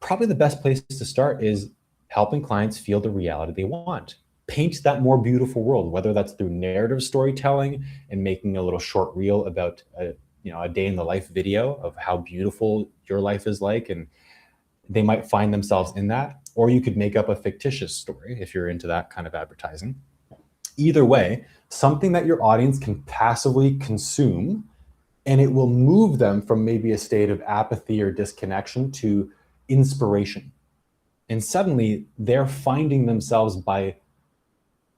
Probably the best place to start is helping clients feel the reality they want. Paint that more beautiful world, whether that's through narrative storytelling and making a little short reel about a day in the life video of how beautiful your life is like, and they might find themselves in that. Or you could make up a fictitious story if you're into that kind of advertising. Either way, something that your audience can passively consume, and it will move them from maybe a state of apathy or disconnection to inspiration. And suddenly they're finding themselves by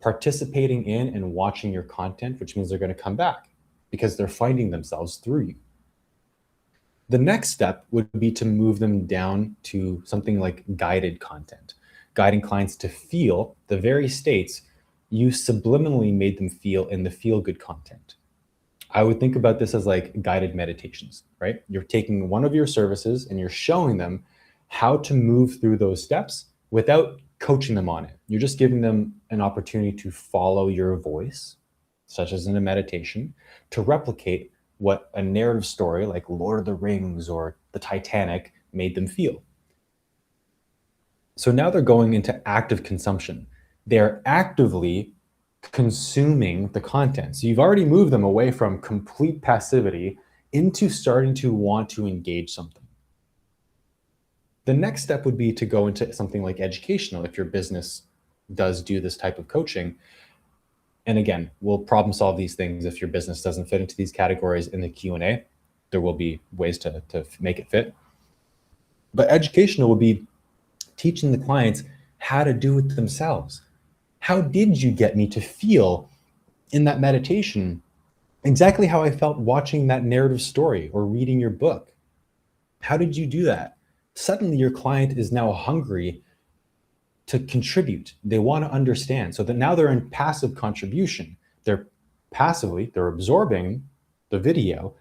participating in and watching your content, which means they're going to come back because they're finding themselves through you. The next step would be to move them down to something like guided content, guiding clients to feel the very states you subliminally made them feel in the feel good content. I would think about this as like guided meditations, right? You're taking one of your services and you're showing them how to move through those steps without coaching them on it. You're just giving them an opportunity to follow your voice, such as in a meditation, to replicate what a narrative story like Lord of the Rings or the Titanic made them feel. So now they're going into active consumption. They're actively consuming the content. So you've already moved them away from complete passivity into starting to want to engage something. The next step would be to go into something like educational if your business does do this type of coaching. And again, we'll problem solve these things if your business doesn't fit into these categories in the Q&A. There will be ways to make it fit. But educational would be teaching the clients how to do it themselves. How did you get me to feel in that meditation exactly how I felt watching that narrative story or reading your book? How did you do that? Suddenly your client is now hungry to contribute. They want to understand. So that now they're in passive contribution. They're absorbing the video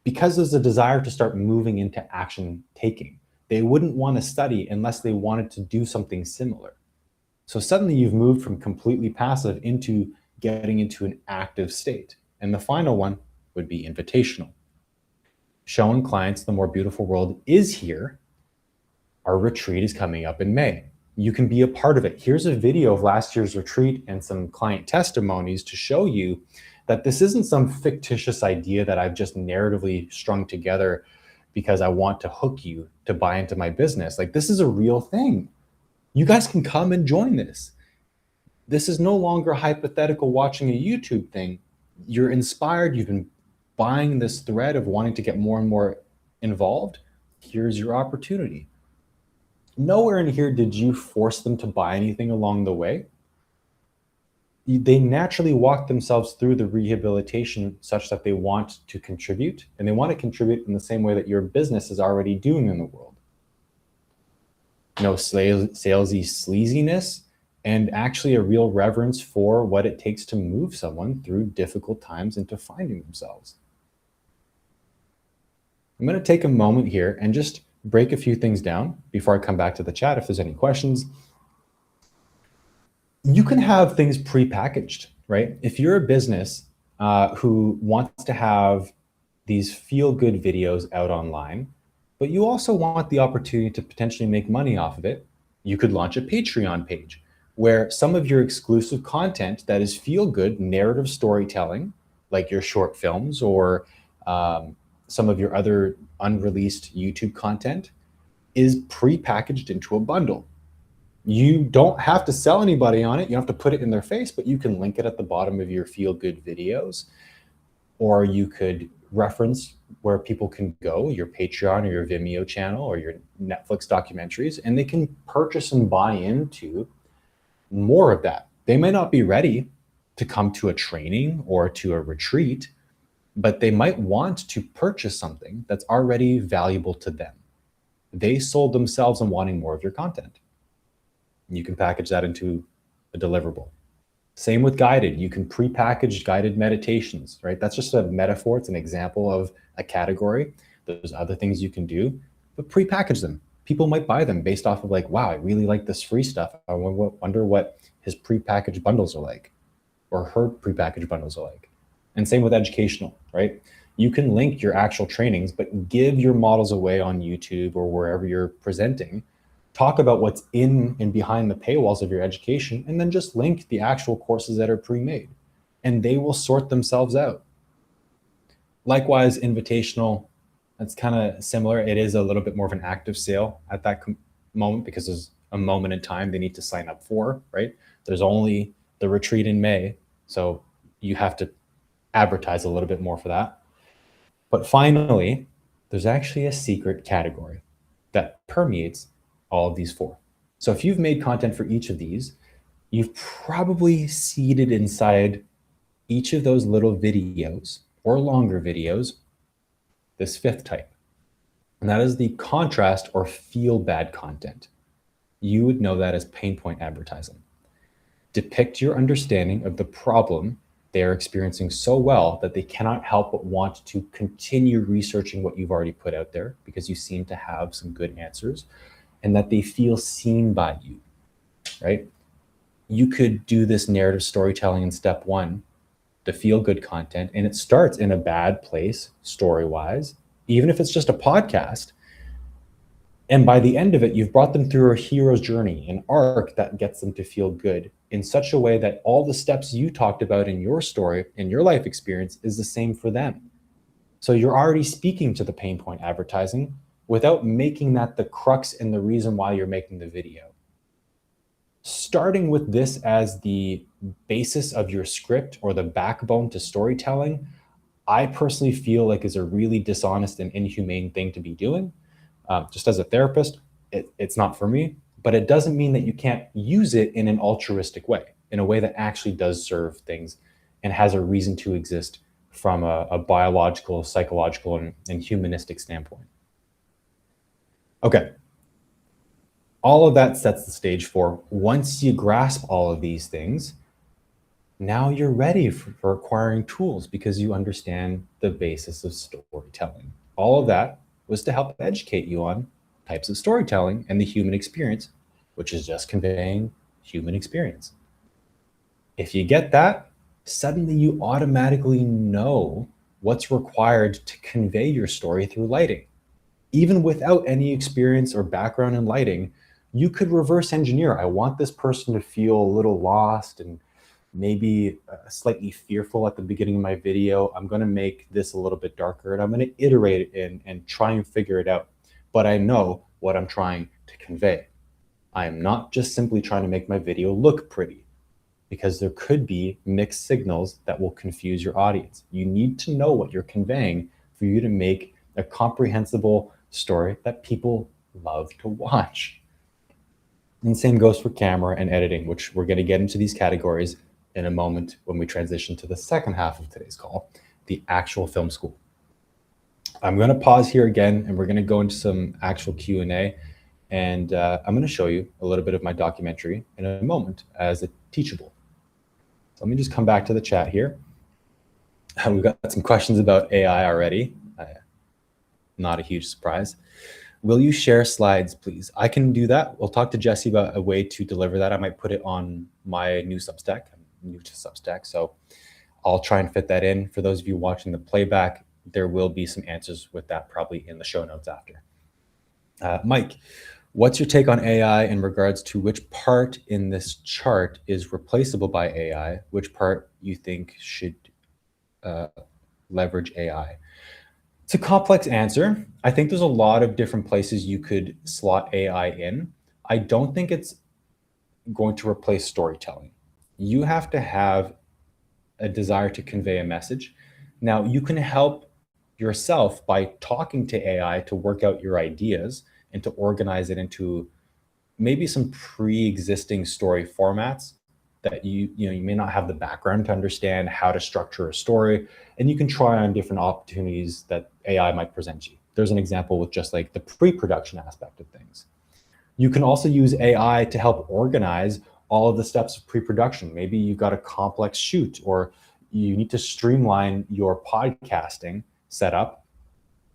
because there's a desire to start moving into action taking. They wouldn't want to study unless they wanted to do something similar. So suddenly you've moved from completely passive into getting into an active state. And the final one would be invitational. Showing clients the more beautiful world is here. Our retreat is coming up in May. You can be a part of it. Here's a video of last year's retreat and some client testimonies to show you that this isn't some fictitious idea that I've just narratively strung together because I want to hook you to buy into my business. Like, this is a real thing. You guys can come and join this. This is no longer hypothetical watching a YouTube thing. You're inspired. You've been buying this thread of wanting to get more and more involved. Here's your opportunity. Nowhere in here did you force them to buy anything along the way. They naturally walk themselves through the rehabilitation such that they want to contribute, and they want to contribute in the same way that your business is already doing in the world. No salesy sleaziness, and actually a real reverence for what it takes to move someone through difficult times into finding themselves. I'm going to take a moment here and just break a few things down before I come back to the chat if there's any questions. You can have things pre-packaged, right? If you're a business who wants to have these feel-good videos out online, but you also want the opportunity to potentially make money off of it, you could launch a Patreon page where some of your exclusive content that is feel-good narrative storytelling, like your short films or some of your other unreleased YouTube content, is pre-packaged into a bundle. You don't have to sell anybody on it. You don't have to put it in their face, but you can link it at the bottom of your feel-good videos, or you could reference where people can go, your Patreon or your Vimeo channel or your Netflix documentaries, and they can purchase and buy into more of that. They may not be ready to come to a training or to a retreat, but they might want to purchase something that's already valuable to them. They sold themselves on wanting more of your content. You can package that into a deliverable. Same with guided. You can pre-package guided meditations, right? That's just a metaphor. It's an example of a category. There's other things you can do, but pre-package them. People might buy them based off of like, wow, I really like this free stuff. I wonder what his pre-packaged bundles are like, or her pre-packaged bundles are like. And same with educational, right? You can link your actual trainings, but give your models away on YouTube or wherever you're presenting. Talk about what's in and behind the paywalls of your education, and then just link the actual courses that are pre-made, and they will sort themselves out. Likewise, invitational, that's kind of similar. It is a little bit more of an active sale at that moment because there's a moment in time they need to sign up for, right? There's only the retreat in May, so you have to advertise a little bit more for that. But finally, there's actually a secret category that permeates all of these four. So if you've made content for each of these, you've probably seeded inside each of those little videos or longer videos this fifth type. And that is the contrast or feel bad content. You would know that as pain point advertising. Depict your understanding of the problem they are experiencing so well that they cannot help but want to continue researching what you've already put out there because you seem to have some good answers, and that they feel seen by you, right? You could do this narrative storytelling in step one, the feel good content, and it starts in a bad place story wise, even if it's just a podcast. And by the end of it, you've brought them through a hero's journey, an arc that gets them to feel good in such a way that all the steps you talked about in your story, in your life experience, is the same for them. So you're already speaking to the pain point advertising without making that the crux and the reason why you're making the video. Starting with this as the basis of your script or the backbone to storytelling, I personally feel like is a really dishonest and inhumane thing to be doing. Just as a therapist, it's not for me, but it doesn't mean that you can't use it in an altruistic way, in a way that actually does serve things and has a reason to exist from a biological, psychological, and humanistic standpoint. Okay. All of that sets the stage for once you grasp all of these things, now you're ready for acquiring tools because you understand the basis of storytelling. All of that was to help educate you on types of storytelling and the human experience, which is just conveying human experience. If you get that, suddenly you automatically know what's required to convey your story through lighting. Even without any experience or background in lighting, you could reverse engineer. I want this person to feel a little lost and maybe slightly fearful at the beginning of my video. I'm going to make this a little bit darker and I'm going to iterate it and try and figure it out. But I know what I'm trying to convey. I am not just simply trying to make my video look pretty, because there could be mixed signals that will confuse your audience. You need to know what you're conveying for you to make a comprehensible story that people love to watch. And the same goes for camera and editing, which we're going to get into these categories in a moment when we transition to the second half of today's call, the actual film school. I'm going to pause here again, and we're going to go into some actual Q&A, and I'm going to show you a little bit of my documentary in a moment as a teachable. So let me just come back to the chat here. We've got some questions about AI already. Not a huge surprise. Will you share slides, please? I can do that. We'll talk to Jesse about a way to deliver that. I might put it on my new Substack. I'm new to Substack, so I'll try and fit that in. For those of you watching the playback, there will be some answers with that probably in the show notes after. Mike, what's your take on AI in regards to which part in this chart is replaceable by AI, which part you think should leverage AI? It's a complex answer. I think there's a lot of different places you could slot AI in. I don't think it's going to replace storytelling. You have to have a desire to convey a message. Now, you can help yourself by talking to AI to work out your ideas and to organize it into maybe some pre-existing story formats that you may not have the background to understand how to structure a story, and you can try on different opportunities that AI might present you. There's an example with just like the pre-production aspect of things. You can also use AI to help organize all of the steps of pre-production. Maybe you've got a complex shoot, or you need to streamline your podcasting setup,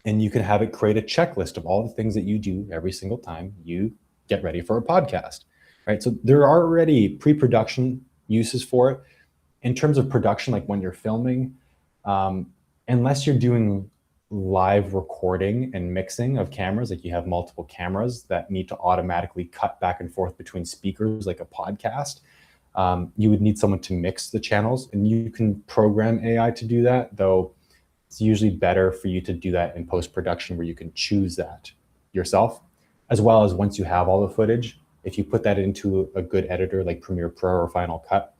and you can have it create a checklist of all the things that you do every single time you get ready for a podcast. Right. So there are already pre-production uses for it. In terms of production, like when you're filming, unless you're doing live recording and mixing of cameras, like you have multiple cameras that need to automatically cut back and forth between speakers, like a podcast, you would need someone to mix the channels, and you can program AI to do that, though it's usually better for you to do that in post-production where you can choose that yourself, as well as once you have all the footage. If you put that into a good editor like Premiere Pro or Final Cut,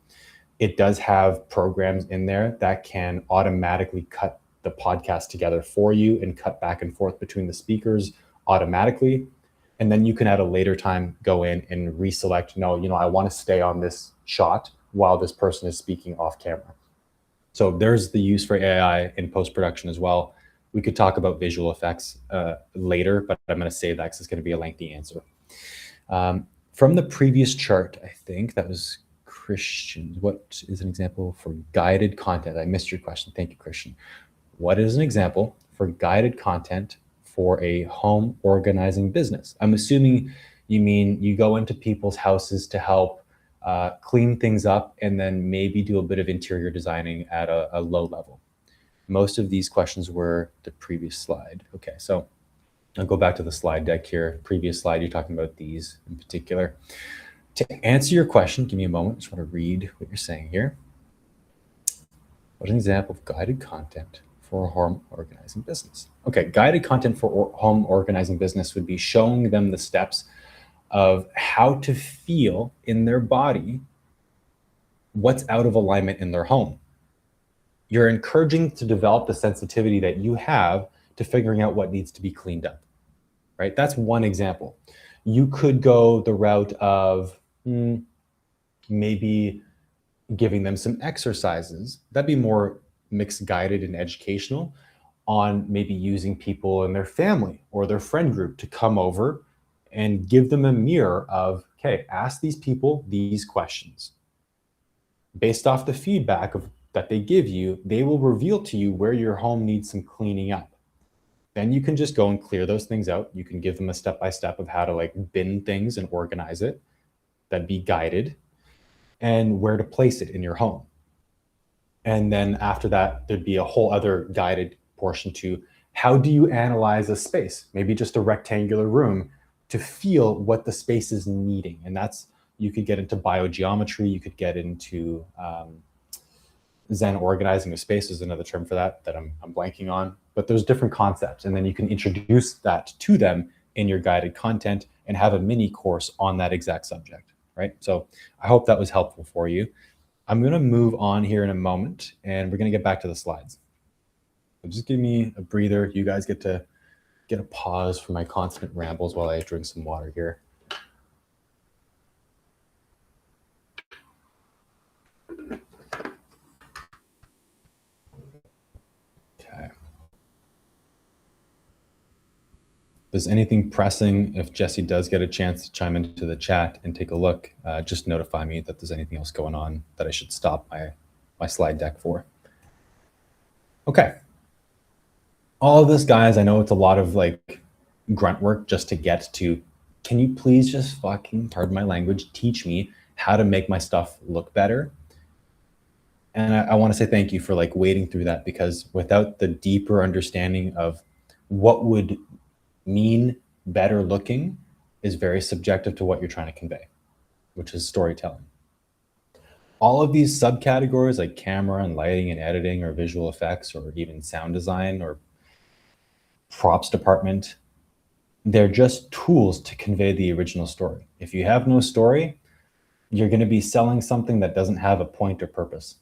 it does have programs in there that can automatically cut the podcast together for you and cut back and forth between the speakers automatically. And then you can at a later time go in and reselect, no, I want to stay on this shot while this person is speaking off camera. So there's the use for AI in post-production as well, We could talk about visual effects later, but I'm going to save that because it's going to be a lengthy answer. From the previous chart, I think that was Christian. What is an example for guided content? I missed your question. Thank you, Christian. What is an example for guided content for a home organizing business? I'm assuming you mean you go into people's houses to help clean things up and then maybe do a bit of interior designing at a low level. Most of these questions were the previous slide. Okay, so I'll go back to the slide deck here. Previous slide, you're talking about these in particular. To answer your question, give me a moment. I just want to read what you're saying here. What an example of guided content for a home organizing business. Okay, guided content for home organizing business would be showing them the steps of how to feel in their body what's out of alignment in their home. You're encouraging to develop the sensitivity that you have to figuring out what needs to be cleaned up, right? That's one example. You could go the route of maybe giving them some exercises. That'd be more mixed guided and educational on maybe using people in their family or their friend group to come over and give them a mirror of, okay, ask these people these questions. Based off the feedback that they give you, they will reveal to you where your home needs some cleaning up. Then you can just go and clear those things out. You can give them a step-by-step of how to like bin things and organize it. That'd be guided, and where to place it in your home. And then after that, there'd be a whole other guided portion to how do you analyze a space, maybe just a rectangular room, to feel what the space is needing. And that's, you could get into biogeometry, you could get into Zen organizing of space is another term for that I'm blanking on. But there's different concepts, and then you can introduce that to them in your guided content and have a mini course on that exact subject, right? So I hope that was helpful for you. I'm going to move on here in a moment, and we're going to get back to the slides. So just give me a breather. You guys get to get a pause from my constant rambles while I drink some water here. Okay. If there's anything pressing, if Jesse does get a chance to chime into the chat and take a look, just notify me that there's anything else going on that I should stop my slide deck for. Okay. All of this, guys, I know it's a lot of like grunt work just to get to, can you please just fucking, pardon my language, teach me how to make my stuff look better? And I want to say thank you for like wading through that, because without the deeper understanding of what would mean better looking is very subjective to what you're trying to convey, which is storytelling. All of these subcategories like camera and lighting and editing or visual effects or even sound design or props department, they're just tools to convey the original story. If you have no story, you're going to be selling something that doesn't have a point or purpose.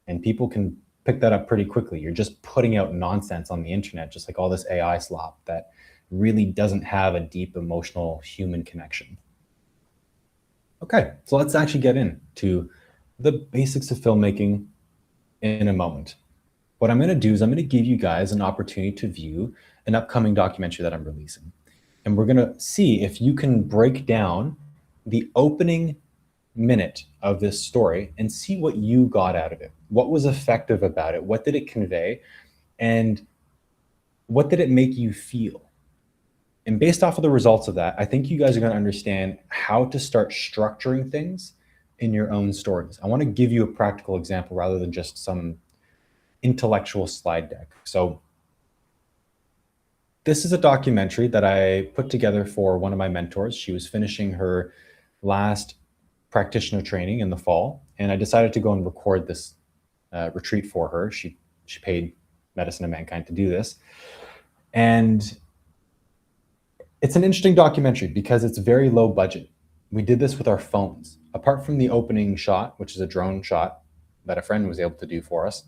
And people can pick that up pretty quickly. You're just putting out nonsense on the internet, just like all this AI slop that really doesn't have a deep emotional human connection. Okay, so let's actually get into the basics of filmmaking in a moment. What I'm going to do is I'm going to give you guys an opportunity to view an upcoming documentary that I'm releasing. And we're going to see if you can break down the opening minute of this story and see what you got out of it. What was effective about it? What did it convey? And what did it make you feel? And based off of the results of that, I think you guys are going to understand how to start structuring things in your own stories. I want to give you a practical example rather than just some intellectual slide deck. So this is a documentary that I put together for one of my mentors. She was finishing her last practitioner training in the fall, and I decided to go and record this retreat for her. She paid Medicine of Mankind to do this. And it's an interesting documentary because it's very low budget. We did this with our phones. Apart from the opening shot, which is a drone shot that a friend was able to do for us,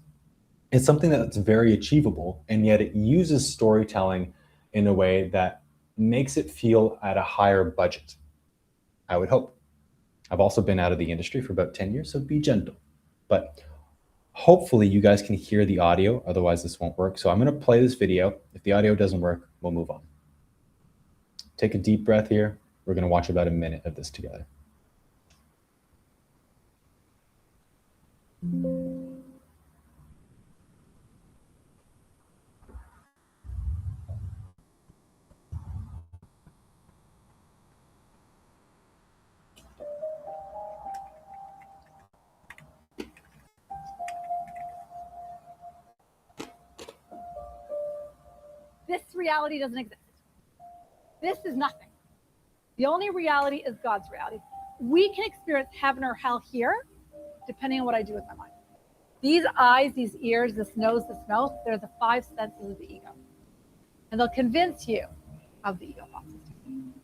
it's something that's very achievable, and yet it uses storytelling in a way that makes it feel at a higher budget, I would hope. I've also been out of the industry for about 10 years, so be gentle. But Hopefully you guys can hear the audio, otherwise this won't work. So I'm going to play this video. If the audio doesn't work, we'll move on. Take a deep breath here. We're going to watch about a minute of this together. This reality doesn't exist. This is nothing. The only reality is God's reality. We can experience heaven or hell here, depending on what I do with my mind. These eyes, these ears, this nose, this mouth, they're the five senses of the ego. And they'll convince you of the ego thought system.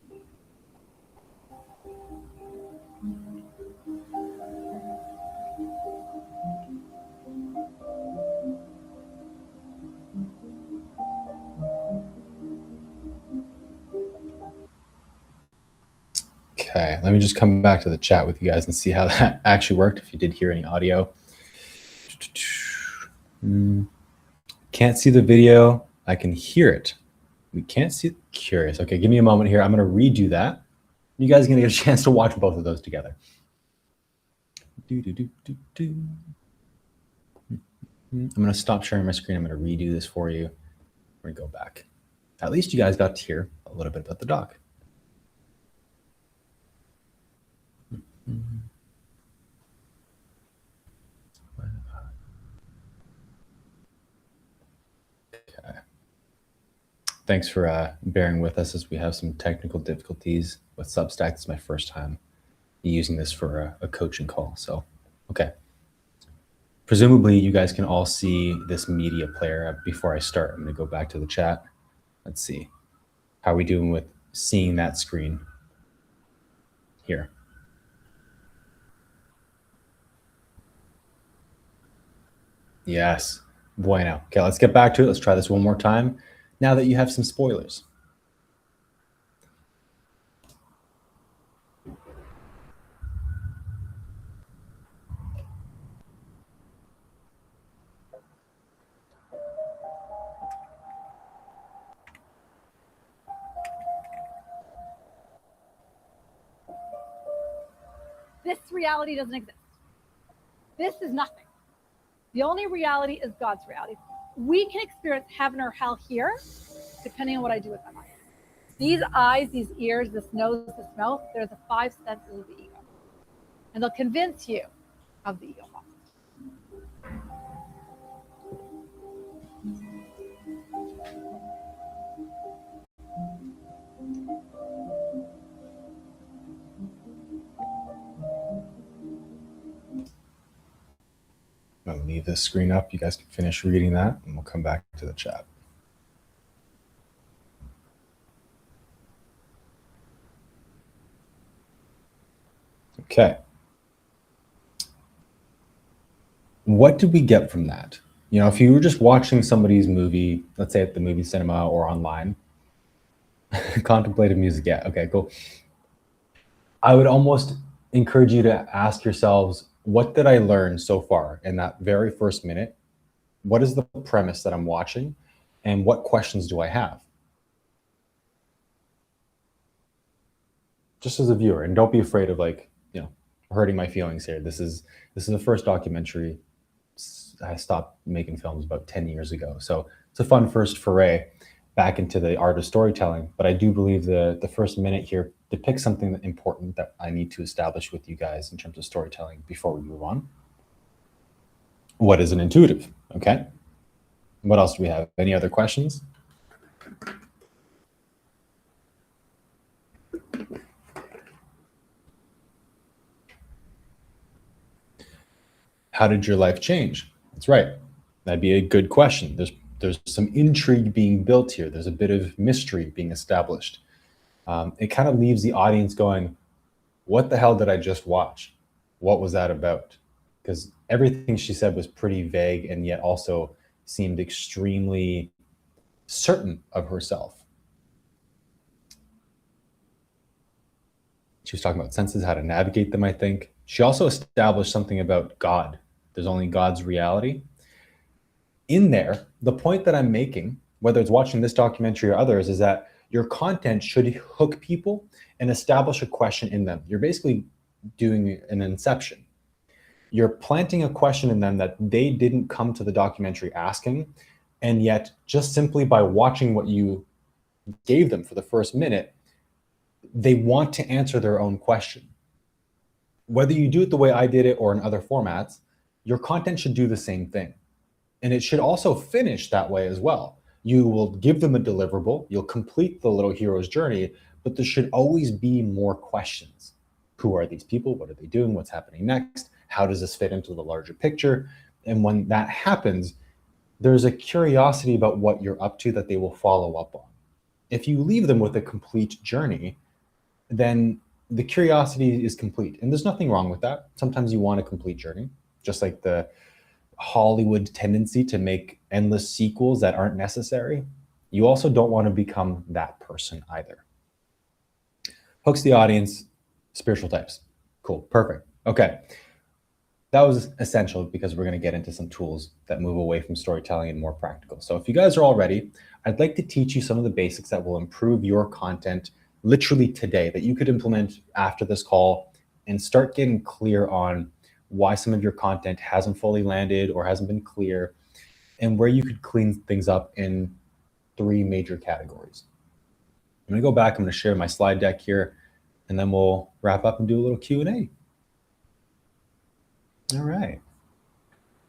Okay, let me just come back to the chat with you guys and see how that actually worked, if you did hear any audio. Can't see the video. I can hear it. We can't see it. Curious. Okay, give me a moment here. I'm going to redo that. You guys are going to get a chance to watch both of those together. I'm going to stop sharing my screen. I'm going to redo this for you. We're going to go back. At least you guys got to hear a little bit about the dog. Okay. Thanks for bearing with us as we have some technical difficulties with Substack. It's my first time using this for a coaching call. So, okay. Presumably you guys can all see this media player. Before I start, I'm going to go back to the chat. Let's see. How are we doing with seeing that screen here? Yes. Bueno. Okay, let's get back to it. Let's try this one more time now that you have some spoilers. This reality doesn't exist. This is nothing. The only reality is God's reality. We can experience heaven or hell here, depending on what I do with my mind. These eyes, these ears, this nose, this mouth, they're the five senses of the ego. And they'll convince you of the ego thought system. I'm going to leave this screen up. You guys can finish reading that, and we'll come back to the chat. Okay. What did we get from that? You know, if you were just watching somebody's movie, let's say at the movie cinema or online, contemplative music, yeah, okay, cool. I would almost encourage you to ask yourselves, what did I learn so far in that very first minute? What is the premise that I'm watching? And what questions do I have? Just as a viewer, and don't be afraid of, like, you know, hurting my feelings here. This is the first documentary. I stopped making films about 10 years ago. So it's a fun first foray back into the art of storytelling. But I do believe the first minute here depicts something important that I need to establish with you guys in terms of storytelling before we move on. What is an intuitive? Okay. What else do we have? Any other questions? How did your life change? That's right. That'd be a good question. There's some intrigue being built here. There's a bit of mystery being established. It kind of leaves the audience going, what the hell did I just watch? What was that about? Because everything she said was pretty vague and yet also seemed extremely certain of herself. She was talking about senses, how to navigate them, I think. She also established something about God There's only God's reality. In there, the point that I'm making, whether it's watching this documentary or others, is that your content should hook people and establish a question in them. You're basically doing an inception. You're planting a question in them that they didn't come to the documentary asking, and yet just simply by watching what you gave them for the first minute, they want to answer their own question. Whether you do it the way I did it or in other formats, your content should do the same thing. And it should also finish that way as well. You will give them a deliverable, you'll complete the little hero's journey, but there should always be more questions. Who are these people? What are they doing? What's happening next? How does this fit into the larger picture? And when that happens, there's a curiosity about what you're up to that they will follow up on. If you leave them with a complete journey, then the curiosity is complete. And there's nothing wrong with that. Sometimes you want a complete journey, just like the Hollywood tendency to make endless sequels that aren't necessary. You also don't want to become that person either. Hooks the audience, spiritual types. Cool, perfect. Okay. That was essential because we're going to get into some tools that move away from storytelling and more practical. So if you guys are all ready, I'd like to teach you some of the basics that will improve your content literally today, that you could implement after this call and start getting clear on why some of your content hasn't fully landed or hasn't been clear, and where you could clean things up in 3 major categories. I'm going to go back. I'm going to share my slide deck here, and then we'll wrap up and do a little Q&A. All right.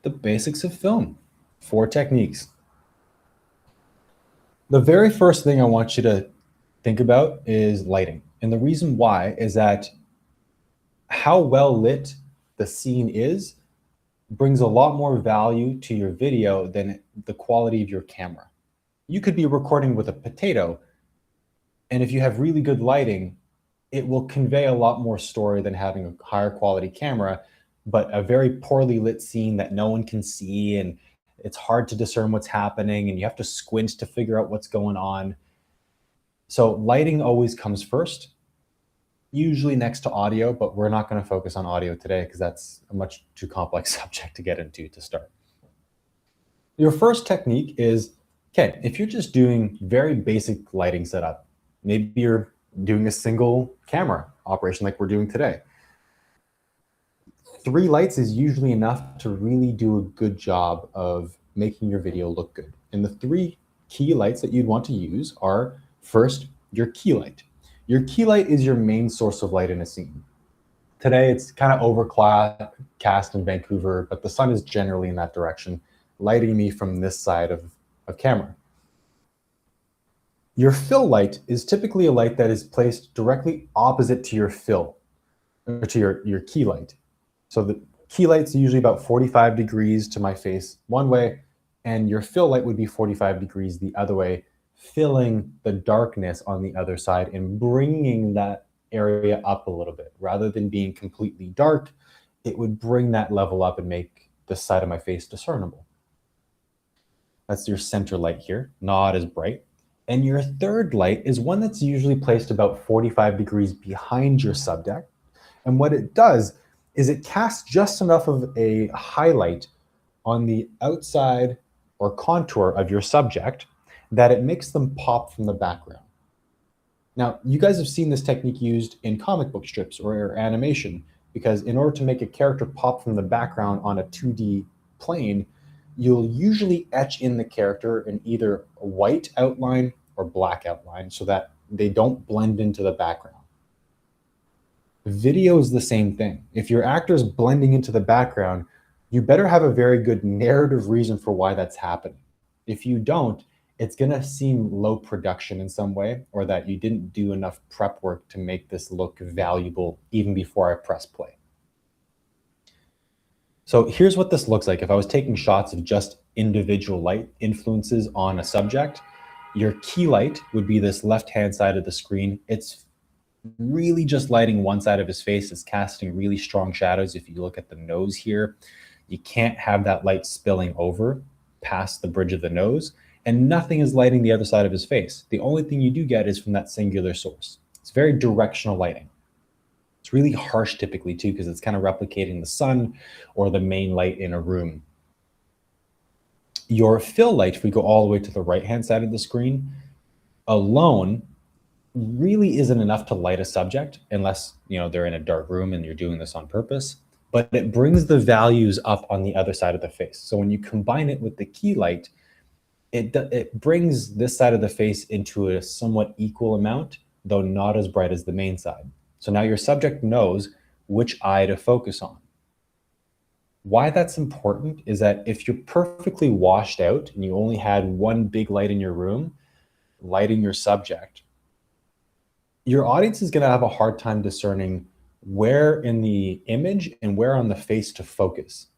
The basics of film, 4 techniques. The very first thing I want you to think about is lighting. And the reason why is that how well lit the scene is brings a lot more value to your video than the quality of your camera. You could be recording with a potato, and if you have really good lighting, it will convey a lot more story than having a higher quality camera, but a very poorly lit scene that no one can see, and it's hard to discern what's happening, and you have to squint to figure out what's going on. So lighting always comes first, usually next to audio, but we're not going to focus on audio today because that's a much too complex subject to get into to start. Your first technique is, okay, if you're just doing very basic lighting setup, maybe you're doing a single camera operation like we're doing today. 3 lights is usually enough to really do a good job of making your video look good. And the 3 key lights that you'd want to use are, first, your key light. Your key light is your main source of light in a scene. Today, it's kind of overcast in Vancouver, but the sun is generally in that direction, lighting me from this side of camera. Your fill light is typically a light that is placed directly opposite to your fill, or to your key light. So the key light's usually about 45 degrees to my face one way, and your fill light would be 45 degrees the other way, filling the darkness on the other side and bringing that area up a little bit. Rather than being completely dark, it would bring that level up and make the side of my face discernible. That's your center light here, not as bright. And your third light is one that's usually placed about 45 degrees behind your subject. And what it does is it casts just enough of a highlight on the outside or contour of your subject that it makes them pop from the background. Now, you guys have seen this technique used in comic book strips or animation, because in order to make a character pop from the background on a 2D plane, you'll usually etch in the character in either a white outline or black outline so that they don't blend into the background. Video is the same thing. If your actor is blending into the background, you better have a very good narrative reason for why that's happening. If you don't, it's going to seem low production in some way, or that you didn't do enough prep work to make this look valuable even before I press play. So here's what this looks like if I was taking shots of just individual light influences on a subject. Your key light would be this left-hand side of the screen. It's really just lighting one side of his face. It's casting really strong shadows. If you look at the nose here, you can't have that light spilling over past the bridge of the nose, and nothing is lighting the other side of his face. The only thing you do get is from that singular source. It's very directional lighting. It's really harsh typically too, because it's kind of replicating the sun or the main light in a room. Your fill light, if we go all the way to the right-hand side of the screen, alone really isn't enough to light a subject unless they're in a dark room and you're doing this on purpose, but it brings the values up on the other side of the face. So when you combine it with the key light, it brings this side of the face into a somewhat equal amount, though not as bright as the main side. So now your subject knows which eye to focus on. Why that's important is that if you're perfectly washed out and you only had one big light in your room lighting your subject, your audience is going to have a hard time discerning where in the image and where on the face to focus.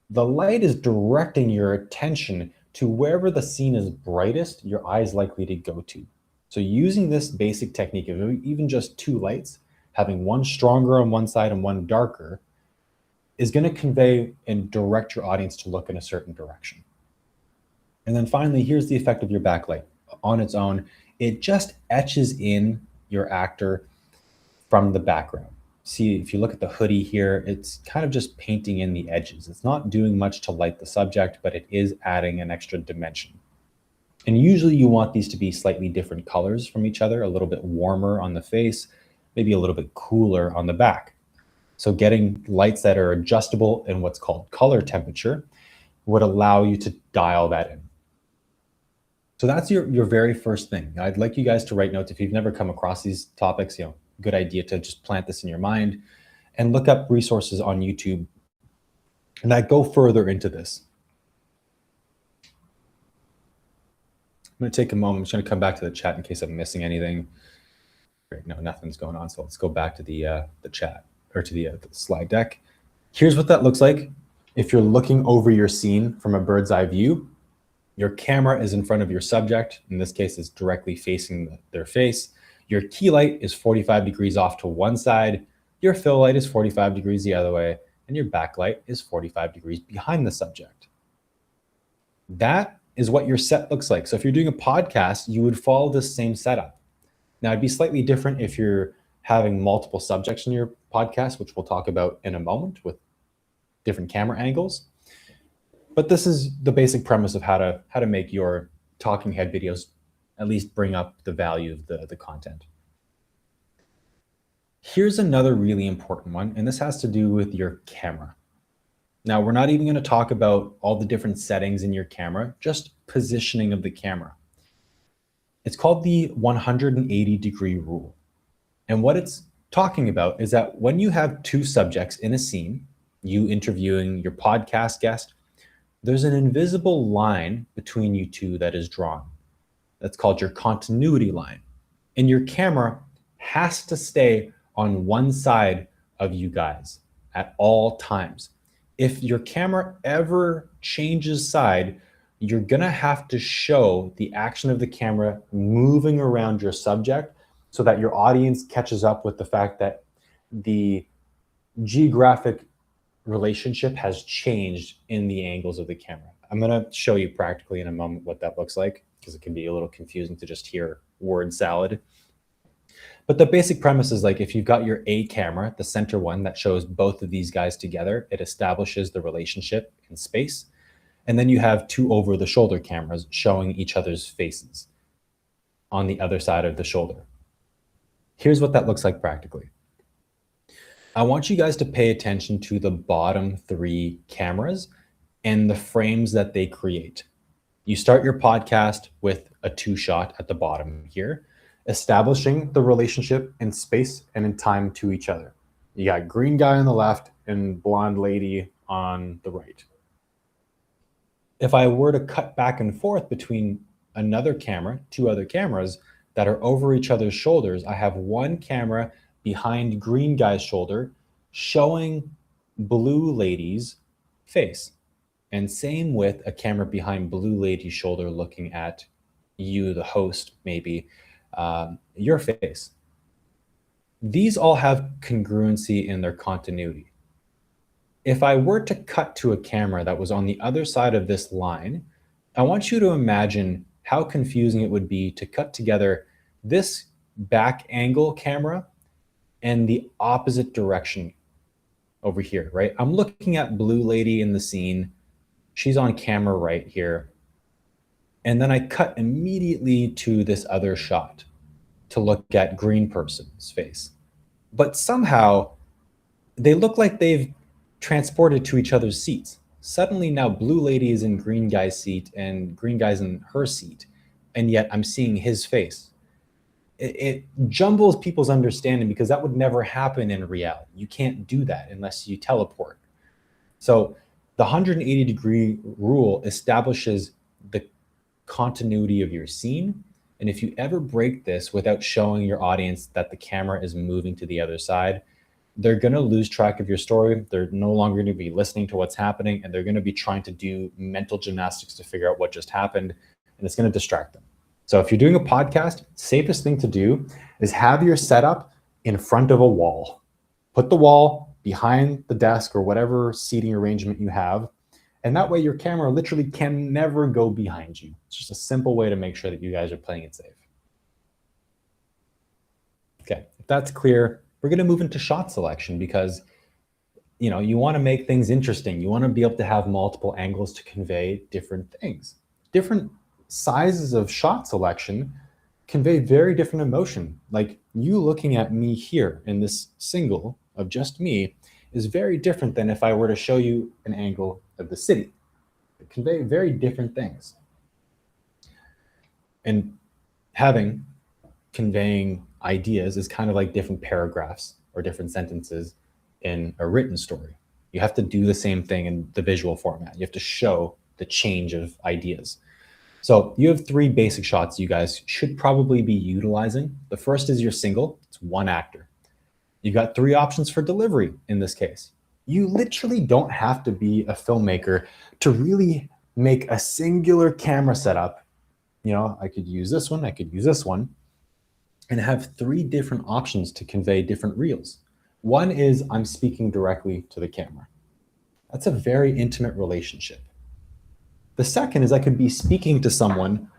The light is directing your attention to wherever the scene is brightest, your eye is likely to go to. So using this basic technique of even just two lights, having one stronger on one side and one darker, is going to convey and direct your audience to look in a certain direction. And then finally, here's the effect of your backlight. On its own, it just etches in your actor from the background. See, if you look at the hoodie here, it's kind of just painting in the edges. It's not doing much to light the subject, but it is adding an extra dimension. And usually you want these to be slightly different colors from each other, a little bit warmer on the face, maybe a little bit cooler on the back. So getting lights that are adjustable in what's called color temperature would allow you to dial that in. So that's your very first thing. I'd like you guys to write notes if you've never come across these topics. Good idea to just plant this in your mind and look up resources on YouTube and that go further into this. I'm going to take a moment. I'm just going to come back to the chat in case I'm missing anything. Great. No, nothing's going on. So let's go back to the chat or to the slide deck. Here's what that looks like. If you're looking over your scene from a bird's eye view, your camera is in front of your subject. In this case, it's directly facing their face. Your key light is 45 degrees off to one side. Your fill light is 45 degrees the other way. And your backlight is 45 degrees behind the subject. That is what your set looks like. So if you're doing a podcast, you would follow this same setup. Now, it'd be slightly different if you're having multiple subjects in your podcast, which we'll talk about in a moment with different camera angles. But this is the basic premise of how to make your talking head videos at least bring up the value of the content. Here's another really important one, and this has to do with your camera. Now, we're not even going to talk about all the different settings in your camera, just positioning of the camera. It's called the 180-degree rule. And what it's talking about is that when you have two subjects in a scene, you interviewing your podcast guest, there's an invisible line between you two that is drawn. That's called your continuity line. And your camera has to stay on one side of you guys at all times. If your camera ever changes side, you're gonna have to show the action of the camera moving around your subject so that your audience catches up with the fact that the geographic relationship has changed in the angles of the camera. I'm gonna show you practically in a moment what that looks like, because it can be a little confusing to just hear word salad. But the basic premise is like if you've got your A camera, the center one that shows both of these guys together, it establishes the relationship in space. And then you have two over the shoulder cameras showing each other's faces on the other side of the shoulder. Here's what that looks like practically. I want you guys to pay attention to the bottom three cameras and the frames that they create. You start your podcast with a two shot at the bottom here, establishing the relationship in space and in time to each other. You got green guy on the left and blonde lady on the right. If I were to cut back and forth between another camera, two other cameras that are over each other's shoulders, I have one camera behind green guy's shoulder showing blue lady's face. And same with a camera behind blue lady's shoulder looking at you, the host, maybe, your face. These all have congruency in their continuity. If I were to cut to a camera that was on the other side of this line, I want you to imagine how confusing it would be to cut together this back angle camera and the opposite direction over here, right? I'm looking at blue lady in the scene. She's on camera right here. And then I cut immediately to this other shot to look at green person's face. But somehow they look like they've transported to each other's seats. Suddenly now blue lady is in green guy's seat and green guy's in her seat. And yet I'm seeing his face. It jumbles people's understanding because that would never happen in reality. You can't do that unless you teleport. So the 180-degree rule establishes the continuity of your scene. And if you ever break this without showing your audience that the camera is moving to the other side, they're going to lose track of your story. They're no longer going to be listening to what's happening, and they're going to be trying to do mental gymnastics to figure out what just happened, and it's going to distract them. So if you're doing a podcast, safest thing to do is have your setup in front of a wall. Put the wall behind the desk or whatever seating arrangement you have, and that way your camera literally can never go behind you. It's just a simple way to make sure that you guys are playing it safe. Okay, if that's clear, we're going to move into shot selection because you want to make things interesting. You want to be able to have multiple angles to convey different things. Different sizes of shot selection convey very different emotion. Like you looking at me here in this single of just me is very different than if I were to show you an angle of the city. They convey very different things. And conveying ideas is kind of like different paragraphs or different sentences in a written story. You have to do the same thing in the visual format. You have to show the change of ideas. So you have 3 basic shots you guys should probably be utilizing. The first is your single. It's one actor. You've got 3 options for delivery in this case. You literally don't have to be a filmmaker to really make a singular camera setup. I could use this one, I could use this one, and have 3 different options to convey different reels. One is I'm speaking directly to the camera. That's a very intimate relationship. The second is I could be speaking to someone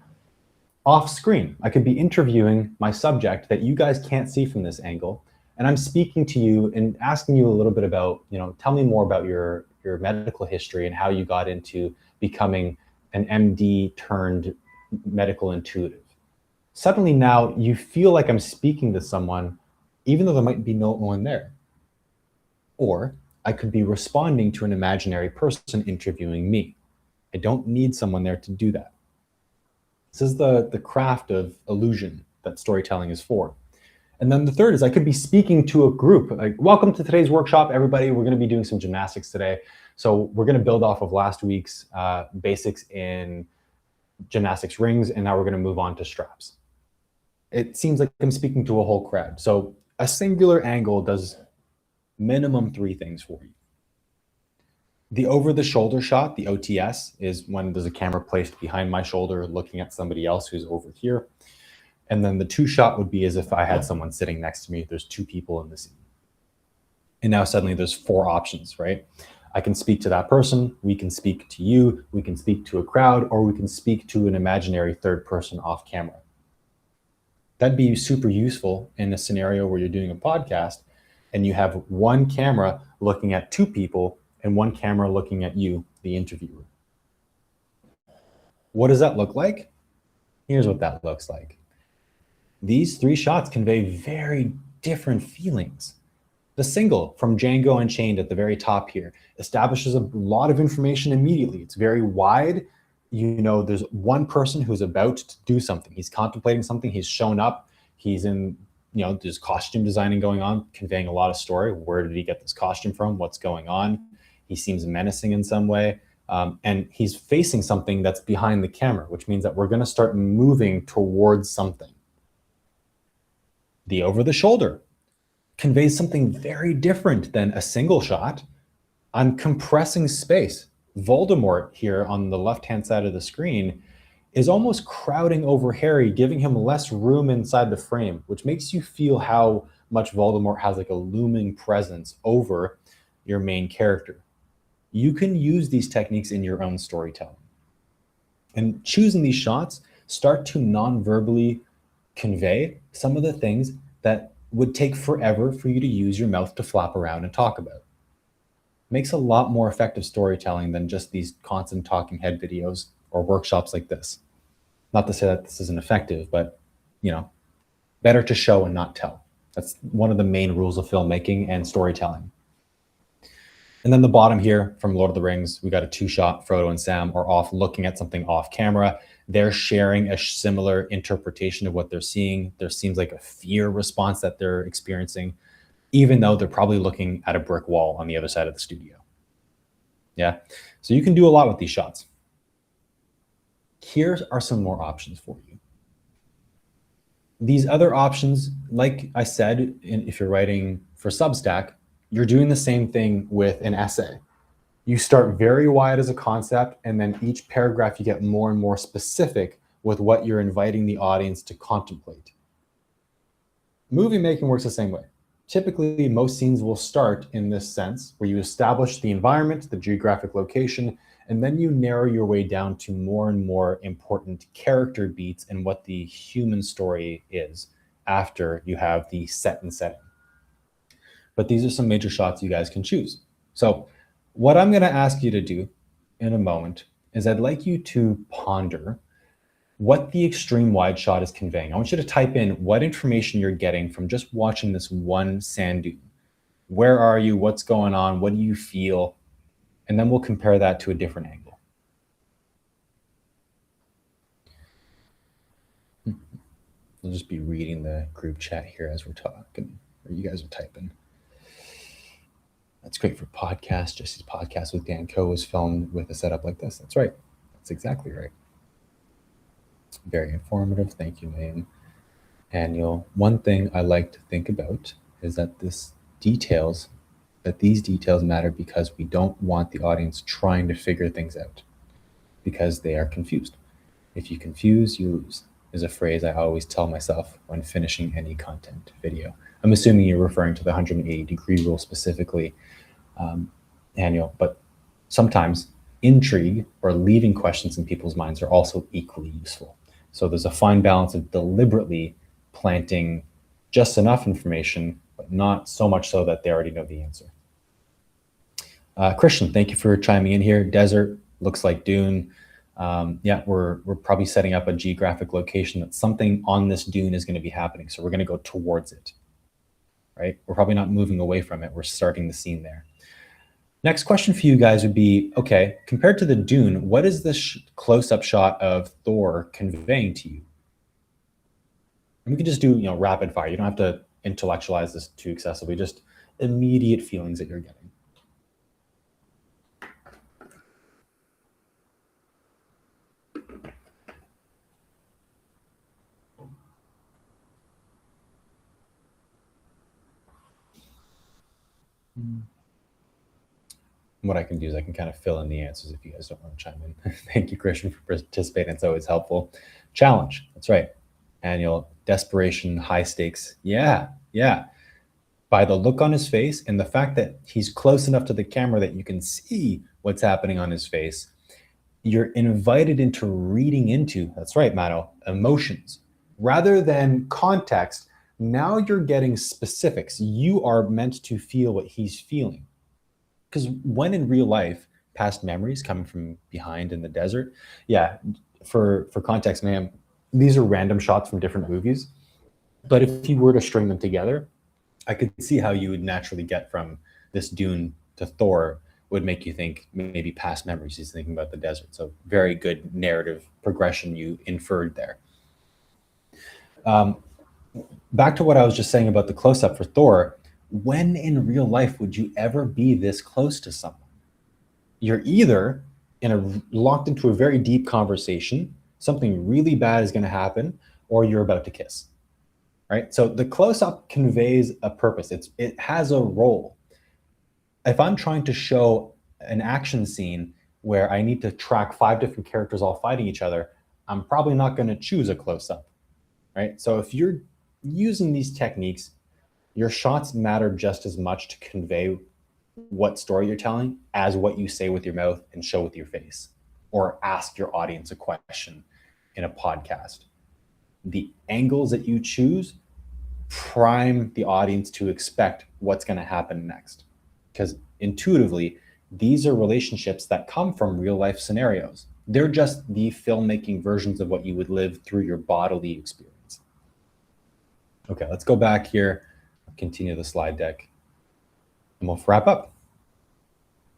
off screen. I could be interviewing my subject that you guys can't see from this angle. And I'm speaking to you and asking you a little bit about, tell me more about your medical history and how you got into becoming an MD turned medical intuitive. Suddenly now you feel like I'm speaking to someone, even though there might be no one there. Or I could be responding to an imaginary person interviewing me. I don't need someone there to do that. This is the craft of illusion that storytelling is for. And then the third is I could be speaking to a group. Like, welcome to today's workshop, everybody. We're going to be doing some gymnastics today. So we're going to build off of last week's basics in gymnastics rings, and now we're going to move on to straps. It seems like I'm speaking to a whole crowd. So a singular angle does minimum 3 things for you. The over-the-shoulder shot, the OTS, is when there's a camera placed behind my shoulder looking at somebody else who's over here. And then the 2 shot would be as if I had someone sitting next to me. There's 2 people in the scene. And now suddenly there's 4 options, right? I can speak to that person, we can speak to you, we can speak to a crowd, or we can speak to an imaginary third person off camera. That'd be super useful in a scenario where you're doing a podcast and you have 1 camera looking at 2 people and 1 camera looking at you, the interviewer. What does that look like? Here's what that looks like. These 3 shots convey very different feelings. The single from Django Unchained at the very top here establishes a lot of information immediately. It's very wide. There's one person who's about to do something. He's contemplating something. He's shown up. He's in, there's costume designing going on, conveying a lot of story. Where did he get this costume from? What's going on? He seems menacing in some way. And he's facing something that's behind the camera, which means that we're going to start moving towards something. The over the shoulder conveys something very different than a single shot. I'm compressing space. Voldemort here on the left-hand side of the screen is almost crowding over Harry, giving him less room inside the frame, which makes you feel how much Voldemort has like a looming presence over your main character. You can use these techniques in your own storytelling. And choosing these shots start to non-verbally convey some of the things that would take forever for you to use your mouth to flap around and talk about. Makes a lot more effective storytelling than just these constant talking head videos or workshops like this. Not to say that this isn't effective, but better to show and not tell. That's one of the main rules of filmmaking and storytelling. And then the bottom here from Lord of the Rings, we got a 2-shot. Frodo and Sam are off looking at something off camera. They're sharing a similar interpretation of what they're seeing. There seems like a fear response that they're experiencing, even though they're probably looking at a brick wall on the other side of the studio. Yeah. So you can do a lot with these shots. Here are some more options for you. These other options, like I said, if you're writing for Substack, you're doing the same thing with an essay. You start very wide as a concept, and then each paragraph you get more and more specific with what you're inviting the audience to contemplate. Movie making works the same way. Typically, most scenes will start in this sense, where you establish the environment, the geographic location, and then you narrow your way down to more and more important character beats and what the human story is after you have the set and setting. But these are some major shots you guys can choose. So what I'm going to ask you to do in a moment is I'd like you to ponder what the extreme wide shot is conveying. I want you to type in what information you're getting from just watching this one sand dune. Where are you? What's going on? What do you feel? And then we'll compare that to a different angle. I'll just be reading the group chat here as we're talking, or you guys are typing. That's great for podcasts. Jesse's podcast with Dan Coe was filmed with a setup like this. That's right. That's exactly right. Very informative. Thank you, Mayne. Annual. One thing I like to think about is that these details matter because we don't want the audience trying to figure things out because they are confused. If you confuse, you lose, is a phrase I always tell myself when finishing any content video. I'm assuming you're referring to the 180-degree rule specifically, Annual, but sometimes intrigue or leaving questions in people's minds are also equally useful. So there's a fine balance of deliberately planting just enough information, but not so much so that they already know the answer. Christian, thank you for chiming in here. Desert looks like dune. Yeah, we're probably setting up a geographic location that something on this dune is going to be happening. So we're going to go towards it, right? We're probably not moving away from it. We're starting the scene there. Next question for you guys would be, okay, compared to the dune, what is this close-up shot of Thor conveying to you? And we can just do, rapid fire. You don't have to intellectualize this too excessively, just immediate feelings that you're getting. What I can do is I can kind of fill in the answers if you guys don't want to chime in. Thank you, Christian, for participating. It's always helpful. Challenge. That's right. Annual. Desperation, high stakes. Yeah. By the look on his face and the fact that he's close enough to the camera that you can see what's happening on his face, you're invited into reading into, that's right, Mano, emotions. Rather than context, now you're getting specifics. You are meant to feel what he's feeling. Because when in real life, past memories coming from behind in the desert, yeah, for context, ma'am, these are random shots from different movies. But if you were to string them together, I could see how you would naturally get from this dune to Thor would make you think maybe past memories. He's thinking about the desert. So very good narrative progression you inferred there. Back to what I was just saying about the close-up for Thor. When in real life would you ever be this close to someone? You're either locked into a very deep conversation, something really bad is going to happen, or you're about to kiss, right? So the close-up conveys a purpose. It has a role. If I'm trying to show an action scene where I need to track 5 different characters all fighting each other, I'm probably not going to choose a close-up, right? So if you're using these techniques, your shots matter just as much to convey what story you're telling as what you say with your mouth and show with your face, or ask your audience a question in a podcast. The angles that you choose prime the audience to expect what's going to happen next. Because intuitively, these are relationships that come from real life scenarios. They're just the filmmaking versions of what you would live through your bodily experience. Okay, let's go back here, continue the slide deck, and we'll wrap up.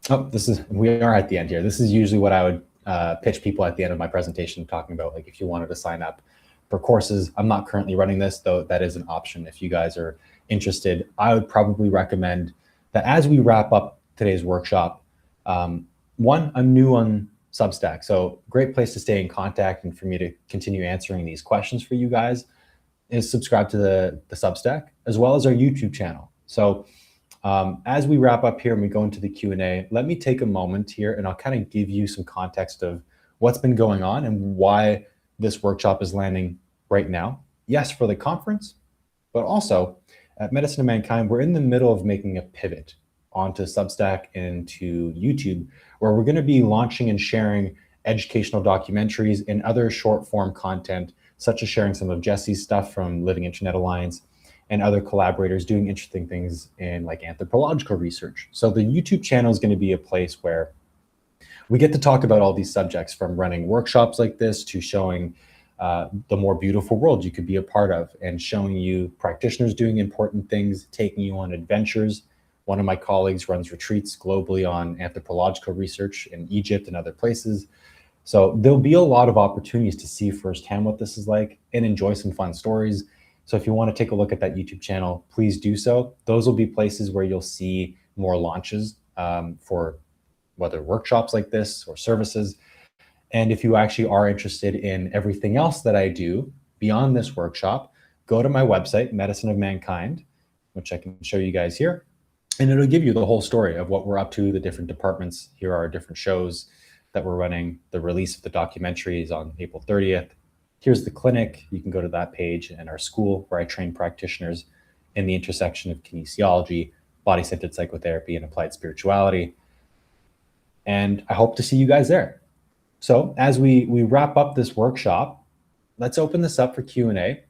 Oh, we are at the end here. This is usually what I would pitch people at the end of my presentation, talking about like if you wanted to sign up for courses. I'm not currently running this, though that is an option. If you guys are interested, I would probably recommend that as we wrap up today's workshop, one, I'm new on Substack, so great place to stay in contact and for me to continue answering these questions for you guys is subscribe to the Substack as well as our YouTube channel. So as we wrap up here and we go into the Q&A, let me take a moment here and I'll kind of give you some context of what's been going on and why this workshop is landing right now. Yes, for the conference, but also at Medicine of Mankind, we're in the middle of making a pivot onto Substack and to YouTube, where we're going to be launching and sharing educational documentaries and other short form content, such as sharing some of Jesse's stuff from Living Internet Alliance and other collaborators doing interesting things in like anthropological research. So the YouTube channel is going to be a place where we get to talk about all these subjects, from running workshops like this to showing the more beautiful world you could be a part of, and showing you practitioners doing important things, taking you on adventures. One of my colleagues runs retreats globally on anthropological research in Egypt and other places. So there'll be a lot of opportunities to see firsthand what this is like and enjoy some fun stories. So if you want to take a look at that YouTube channel, please do so. Those will be places where you'll see more launches for whether workshops like this or services. And if you actually are interested in everything else that I do beyond this workshop, go to my website, Medicine of Mankind, which I can show you guys here. And it'll give you the whole story of what we're up to, the different departments. Here are our different shows that we're running. The release of the documentary is on April 30th. Here's the clinic. You can go to that page, and our school where I train practitioners in the intersection of kinesiology, body-centered psychotherapy, and applied spirituality. And I hope to see you guys there. So as we wrap up this workshop, let's open this up for Q&A.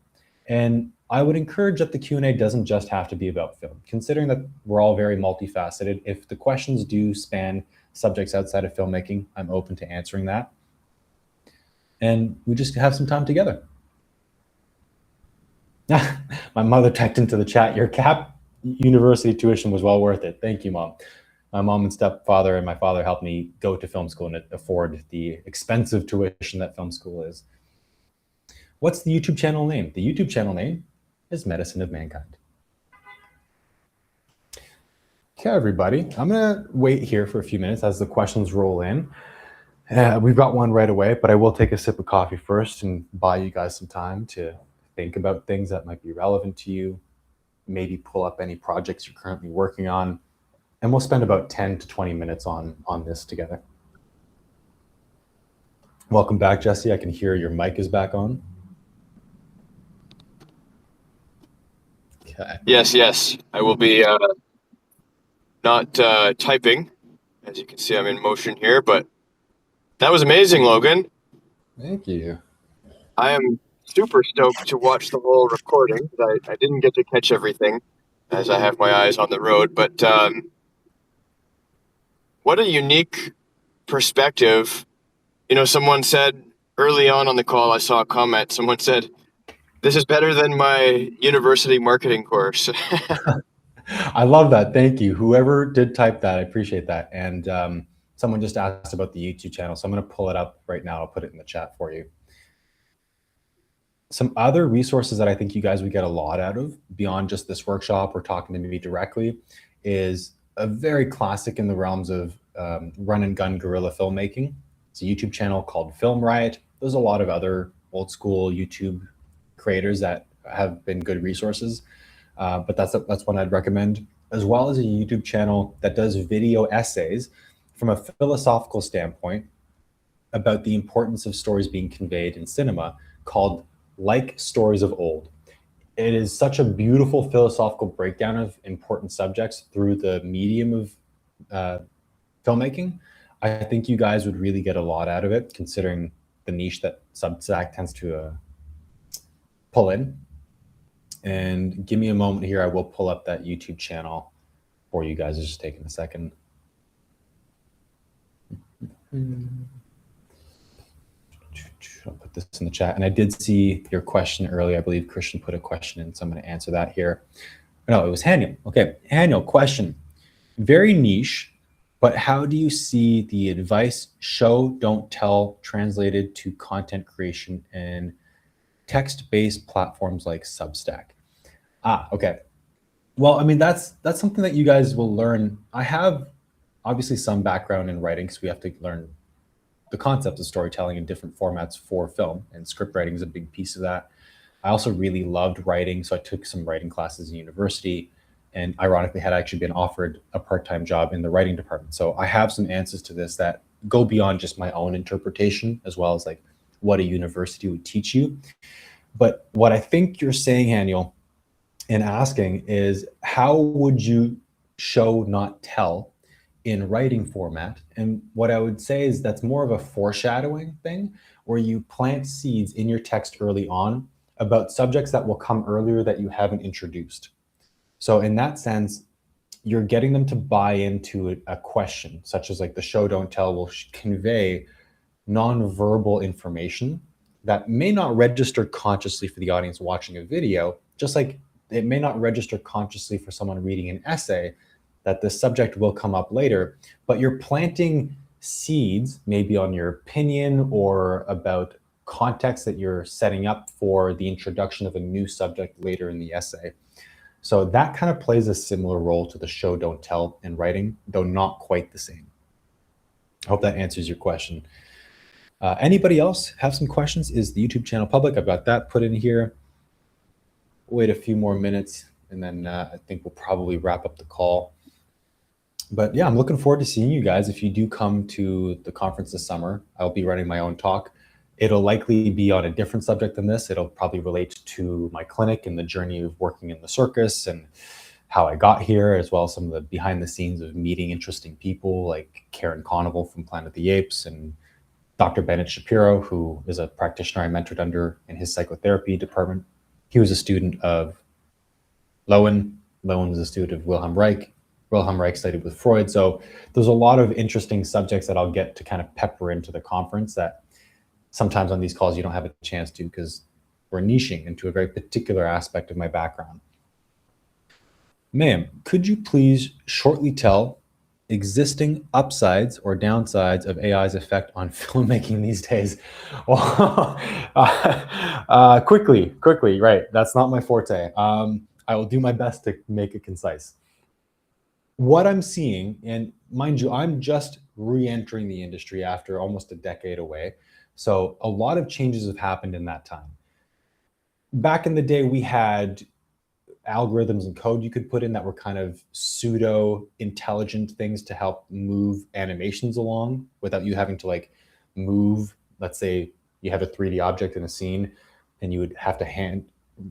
And I would encourage that the Q&A doesn't just have to be about film. Considering that we're all very multifaceted, if the questions do span subjects outside of filmmaking, I'm open to answering that. And we just have some time together. My mother typed into the chat, your CAP university tuition was well worth it. Thank you, Mom. My mom and stepfather and my father helped me go to film school and afford the expensive tuition that film school is. What's the YouTube channel name? The YouTube channel name is Medicine of Mankind. Okay, everybody, I'm gonna wait here for a few minutes as the questions roll in. We've got one right away, but I will take a sip of coffee first and buy you guys some time to think about things that might be relevant to you, maybe pull up any projects you're currently working on, and we'll spend about 10 to 20 minutes on this together. Welcome back, Jesse. I can hear your mic is back on. Okay. Yes. I will be not typing. As you can see, I'm in motion here, but that was amazing, Logan. Thank you. I am super stoked to watch the whole recording. I didn't get to catch everything as I have my eyes on the road, but what a unique perspective. You know, someone said early on the call, I saw a comment, someone said, this is better than my university marketing course. I love that. Thank you. Whoever did type that, I appreciate that. And someone just asked about the YouTube channel, so I'm going to pull it up right now. I'll put it in the chat for you. Some other resources that I think you guys would get a lot out of beyond just this workshop or talking to me directly is a very classic in the realms of run and gun guerrilla filmmaking. It's a YouTube channel called Film Riot. There's a lot of other old school YouTube creators that have been good resources, but that's one I'd recommend, as well as a YouTube channel that does video essays from a philosophical standpoint about the importance of stories being conveyed in cinema, called Like Stories of Old. It is such a beautiful philosophical breakdown of important subjects through the medium of filmmaking. I think you guys would really get a lot out of it, considering the niche that Substack tends to pull in. And give me a moment here. I will pull up that YouTube channel for you guys. It's just taking a second. I'll put this in the chat. And I did see your question earlier. I believe Christian put a question in, so I'm going to answer that here. No, it was Haniel. Okay, Haniel, question. Very niche, but how do you see the advice show, don't tell translated to content creation in text-based platforms like Substack? Okay. Well, I mean, that's something that you guys will learn. I have obviously some background in writing, because we have to learn the concept of storytelling in different formats for film, and script writing is a big piece of that. I also really loved writing, so I took some writing classes in university, and ironically had actually been offered a part-time job in the writing department. So I have some answers to this that go beyond just my own interpretation, as well as like what a university would teach you. But what I think you're saying, Haniel, and asking is, how would you show, not tell in writing format? And what I would say is that's more of a foreshadowing thing, where you plant seeds in your text early on about subjects that will come earlier that you haven't introduced. So in that sense, you're getting them to buy into a question, such as like the show don't tell will convey non-verbal information that may not register consciously for the audience watching a video, just like it may not register consciously for someone reading an essay that the subject will come up later, but you're planting seeds maybe on your opinion or about context that you're setting up for the introduction of a new subject later in the essay. So that kind of plays a similar role to the show don't tell in writing, though not quite the same. I hope that answers your question. Anybody else have some questions? Is the YouTube channel public? I've got that put in here. Wait a few more minutes, and then I think we'll probably wrap up the call. But yeah, I'm looking forward to seeing you guys. If you do come to the conference this summer, I'll be running my own talk. It'll likely be on a different subject than this. It'll probably relate to my clinic and the journey of working in the circus and how I got here, as well as some of the behind the scenes of meeting interesting people like Karen Conoval from Planet of the Apes and Dr. Bennett Shapiro, who is a practitioner I mentored under in his psychotherapy department. He was a student of Logan. Logan was a student of Wilhelm Reich. Wilhelm Reich studied with Freud. So there's a lot of interesting subjects that I'll get to kind of pepper into the conference that sometimes on these calls you don't have a chance to, because we're niching into a very particular aspect of my background. Ma'am, could you please shortly tell existing upsides or downsides of AI's effect on filmmaking these days? Quickly, right. That's not my forte. I will do my best to make it concise. What I'm seeing, and mind you, I'm just re-entering the industry after almost a decade away. So a lot of changes have happened in that time. Back in the day, we had algorithms and code you could put in that were kind of pseudo intelligent things to help move animations along without you having to like move. Let's say you have a 3D object in a scene and you would have to hand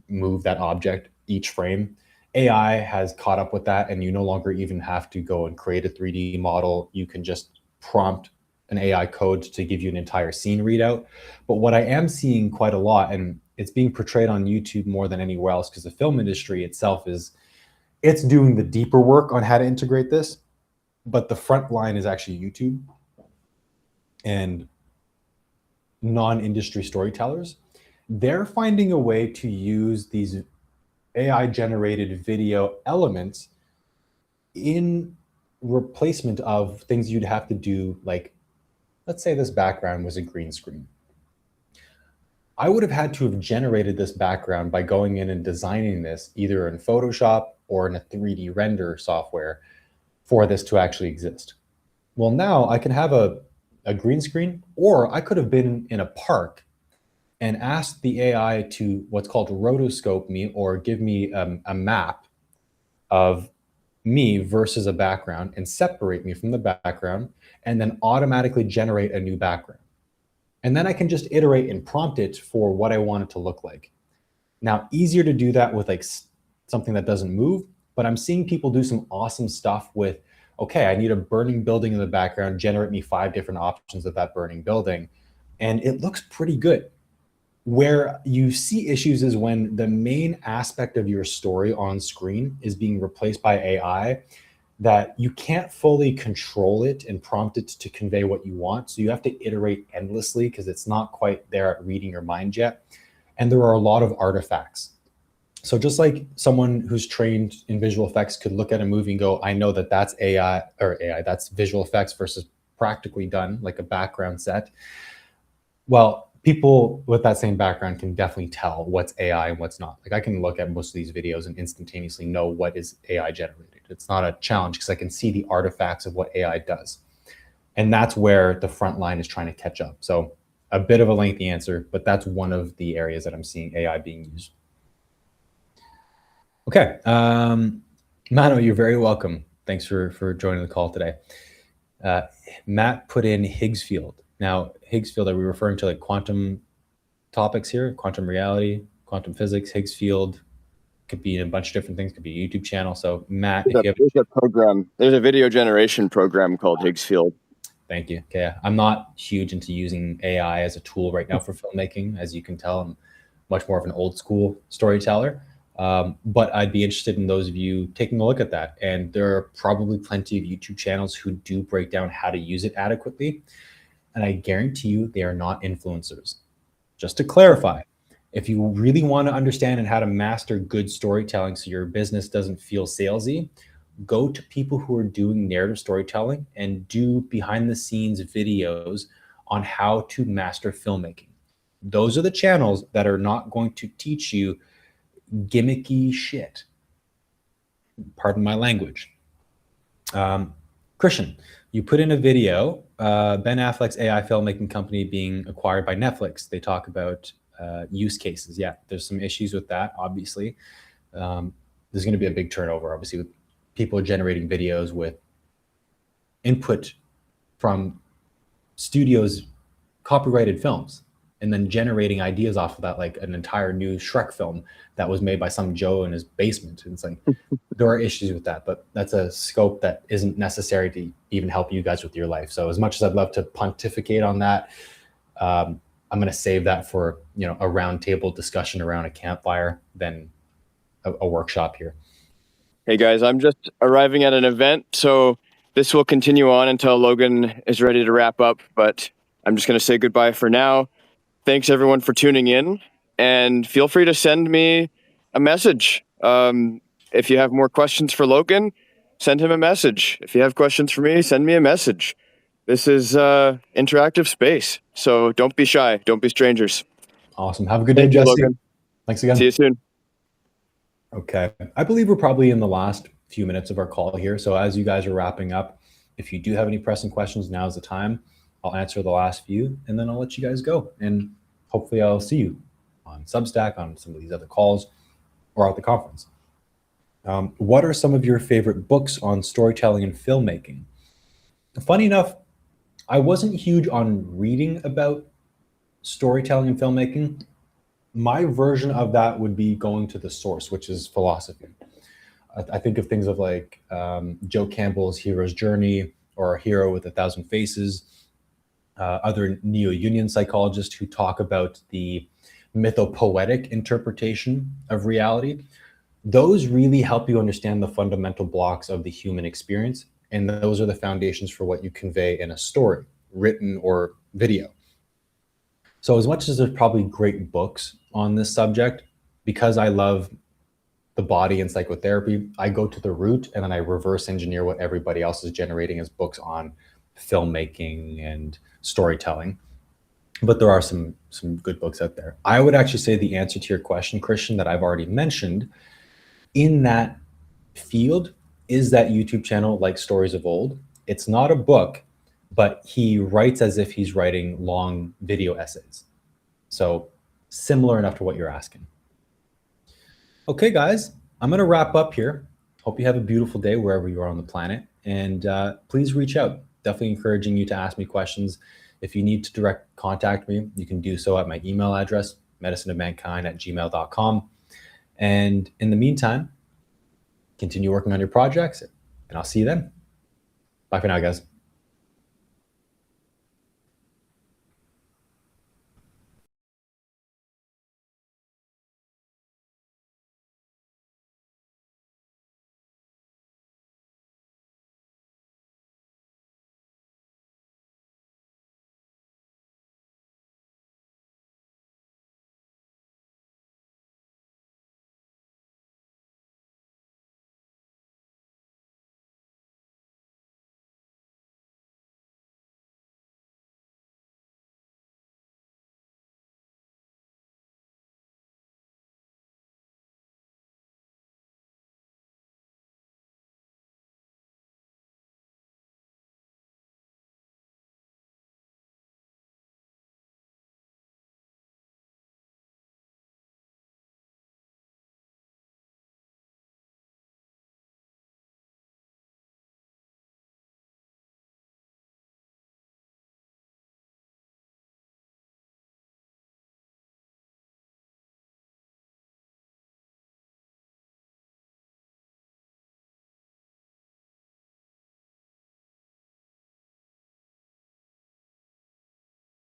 move that object each frame. AI has caught up with that, and you no longer even have to go and create a 3D model. You can just prompt an AI code to give you an entire scene readout. But what I am seeing quite a lot, and it's being portrayed on YouTube more than anywhere else, because the film industry itself it's doing the deeper work on how to integrate this, but the front line is actually YouTube and non-industry storytellers. They're finding a way to use these AI-generated video elements in replacement of things you'd have to do, like, let's say this background was a green screen. I would have had to have generated this background by going in and designing this either in Photoshop or in a 3D render software for this to actually exist. Well, now I can have a green screen, or I could have been in a park and asked the AI to what's called rotoscope me, or give me a map of me versus a background and separate me from the background, and then automatically generate a new background. And then I can just iterate and prompt it for what I want it to look like. Now, easier to do that with like something that doesn't move, but I'm seeing people do some awesome stuff with, okay, I need a burning building in the background, generate me 5 different options of that burning building, and it looks pretty good. Where you see issues is when the main aspect of your story on screen is being replaced by AI, that you can't fully control it and prompt it to convey what you want. So you have to iterate endlessly because it's not quite there at reading your mind yet. And there are a lot of artifacts. So just like someone who's trained in visual effects could look at a movie and go, I know that that's AI, that's visual effects versus practically done, like a background set. Well, people with that same background can definitely tell what's AI and what's not. Like I can look at most of these videos and instantaneously know what is AI generated. It's not a challenge because I can see the artifacts of what AI does. And that's where the front line is trying to catch up. So a bit of a lengthy answer, but that's one of the areas that I'm seeing AI being used. Okay. Mano, you're very welcome. Thanks for joining the call today. Matt put in Higgs field. Now, Higgs field, are we referring to like quantum topics here? Quantum reality, quantum physics, Higgs field, could be a bunch of different things, could be a YouTube channel. So Matt, there's a program, there's a video generation program called Higgs field. Thank you. Okay. I'm not huge into using AI as a tool right now for filmmaking. As you can tell, I'm much more of an old school storyteller. But I'd be interested in those of you taking a look at that. And there are probably plenty of YouTube channels who do break down how to use it adequately. And I guarantee you they are not influencers. Just to clarify, if you really want to understand and how to master good storytelling so your business doesn't feel salesy, go to people who are doing narrative storytelling and do behind the scenes videos on how to master filmmaking. Those are the channels that are not going to teach you gimmicky shit. Pardon my language. Christian, you put in a video, Ben Affleck's AI filmmaking company being acquired by Netflix. They talk about use cases. Yeah, there's some issues with that, obviously. There's going to be a big turnover, obviously, with people generating videos with input from studios' copyrighted films and then generating ideas off of that, like an entire new Shrek film that was made by some Joe in his basement. And it's like, there are issues with that, but that's a scope that isn't necessary to even help you guys with your life. So as much as I'd love to pontificate on that, I'm going to save that for, a roundtable discussion around a campfire than a workshop here. Hey guys, I'm just arriving at an event, so this will continue on until Logan is ready to wrap up, but I'm just going to say goodbye for now. Thanks everyone for tuning in, and feel free to send me a message. If you have more questions for Logan, send him a message. If you have questions for me, send me a message. This is interactive space, so don't be shy. Don't be strangers. Awesome. Have a good day, Jesse. Logan. Thanks again. See you soon. Okay. I believe we're probably in the last few minutes of our call here. So as you guys are wrapping up, if you do have any pressing questions, now's the time. I'll answer the last few, and then I'll let you guys go. And hopefully I'll see you on Substack, on some of these other calls, or at the conference. What are some of your favorite books on storytelling and filmmaking? Funny enough, I wasn't huge on reading about storytelling and filmmaking. My version of that would be going to the source, which is philosophy. I think of things of like Joe Campbell's Hero's Journey or A Hero with a Thousand Faces, other neo-Jungian psychologists who talk about the mythopoetic interpretation of reality. Those really help you understand the fundamental blocks of the human experience. And those are the foundations for what you convey in a story, written or video. So as much as there's probably great books on this subject, because I love the body and psychotherapy, I go to the root and then I reverse engineer what everybody else is generating as books on filmmaking and storytelling. But there are some good books out there. I would actually say the answer to your question, Christian, that I've already mentioned in that field is that YouTube channel, Like Stories of Old. It's not a book, but he writes as if he's writing long video essays. So similar enough to what you're asking. Okay, guys, I'm going to wrap up here. Hope you have a beautiful day wherever you are on the planet. And please reach out. Definitely encouraging you to ask me questions. If you need to direct contact me, you can do so at my email address, medicineofmankind@gmail.com. And in the meantime, continue working on your projects, and I'll see you then. Bye for now, guys.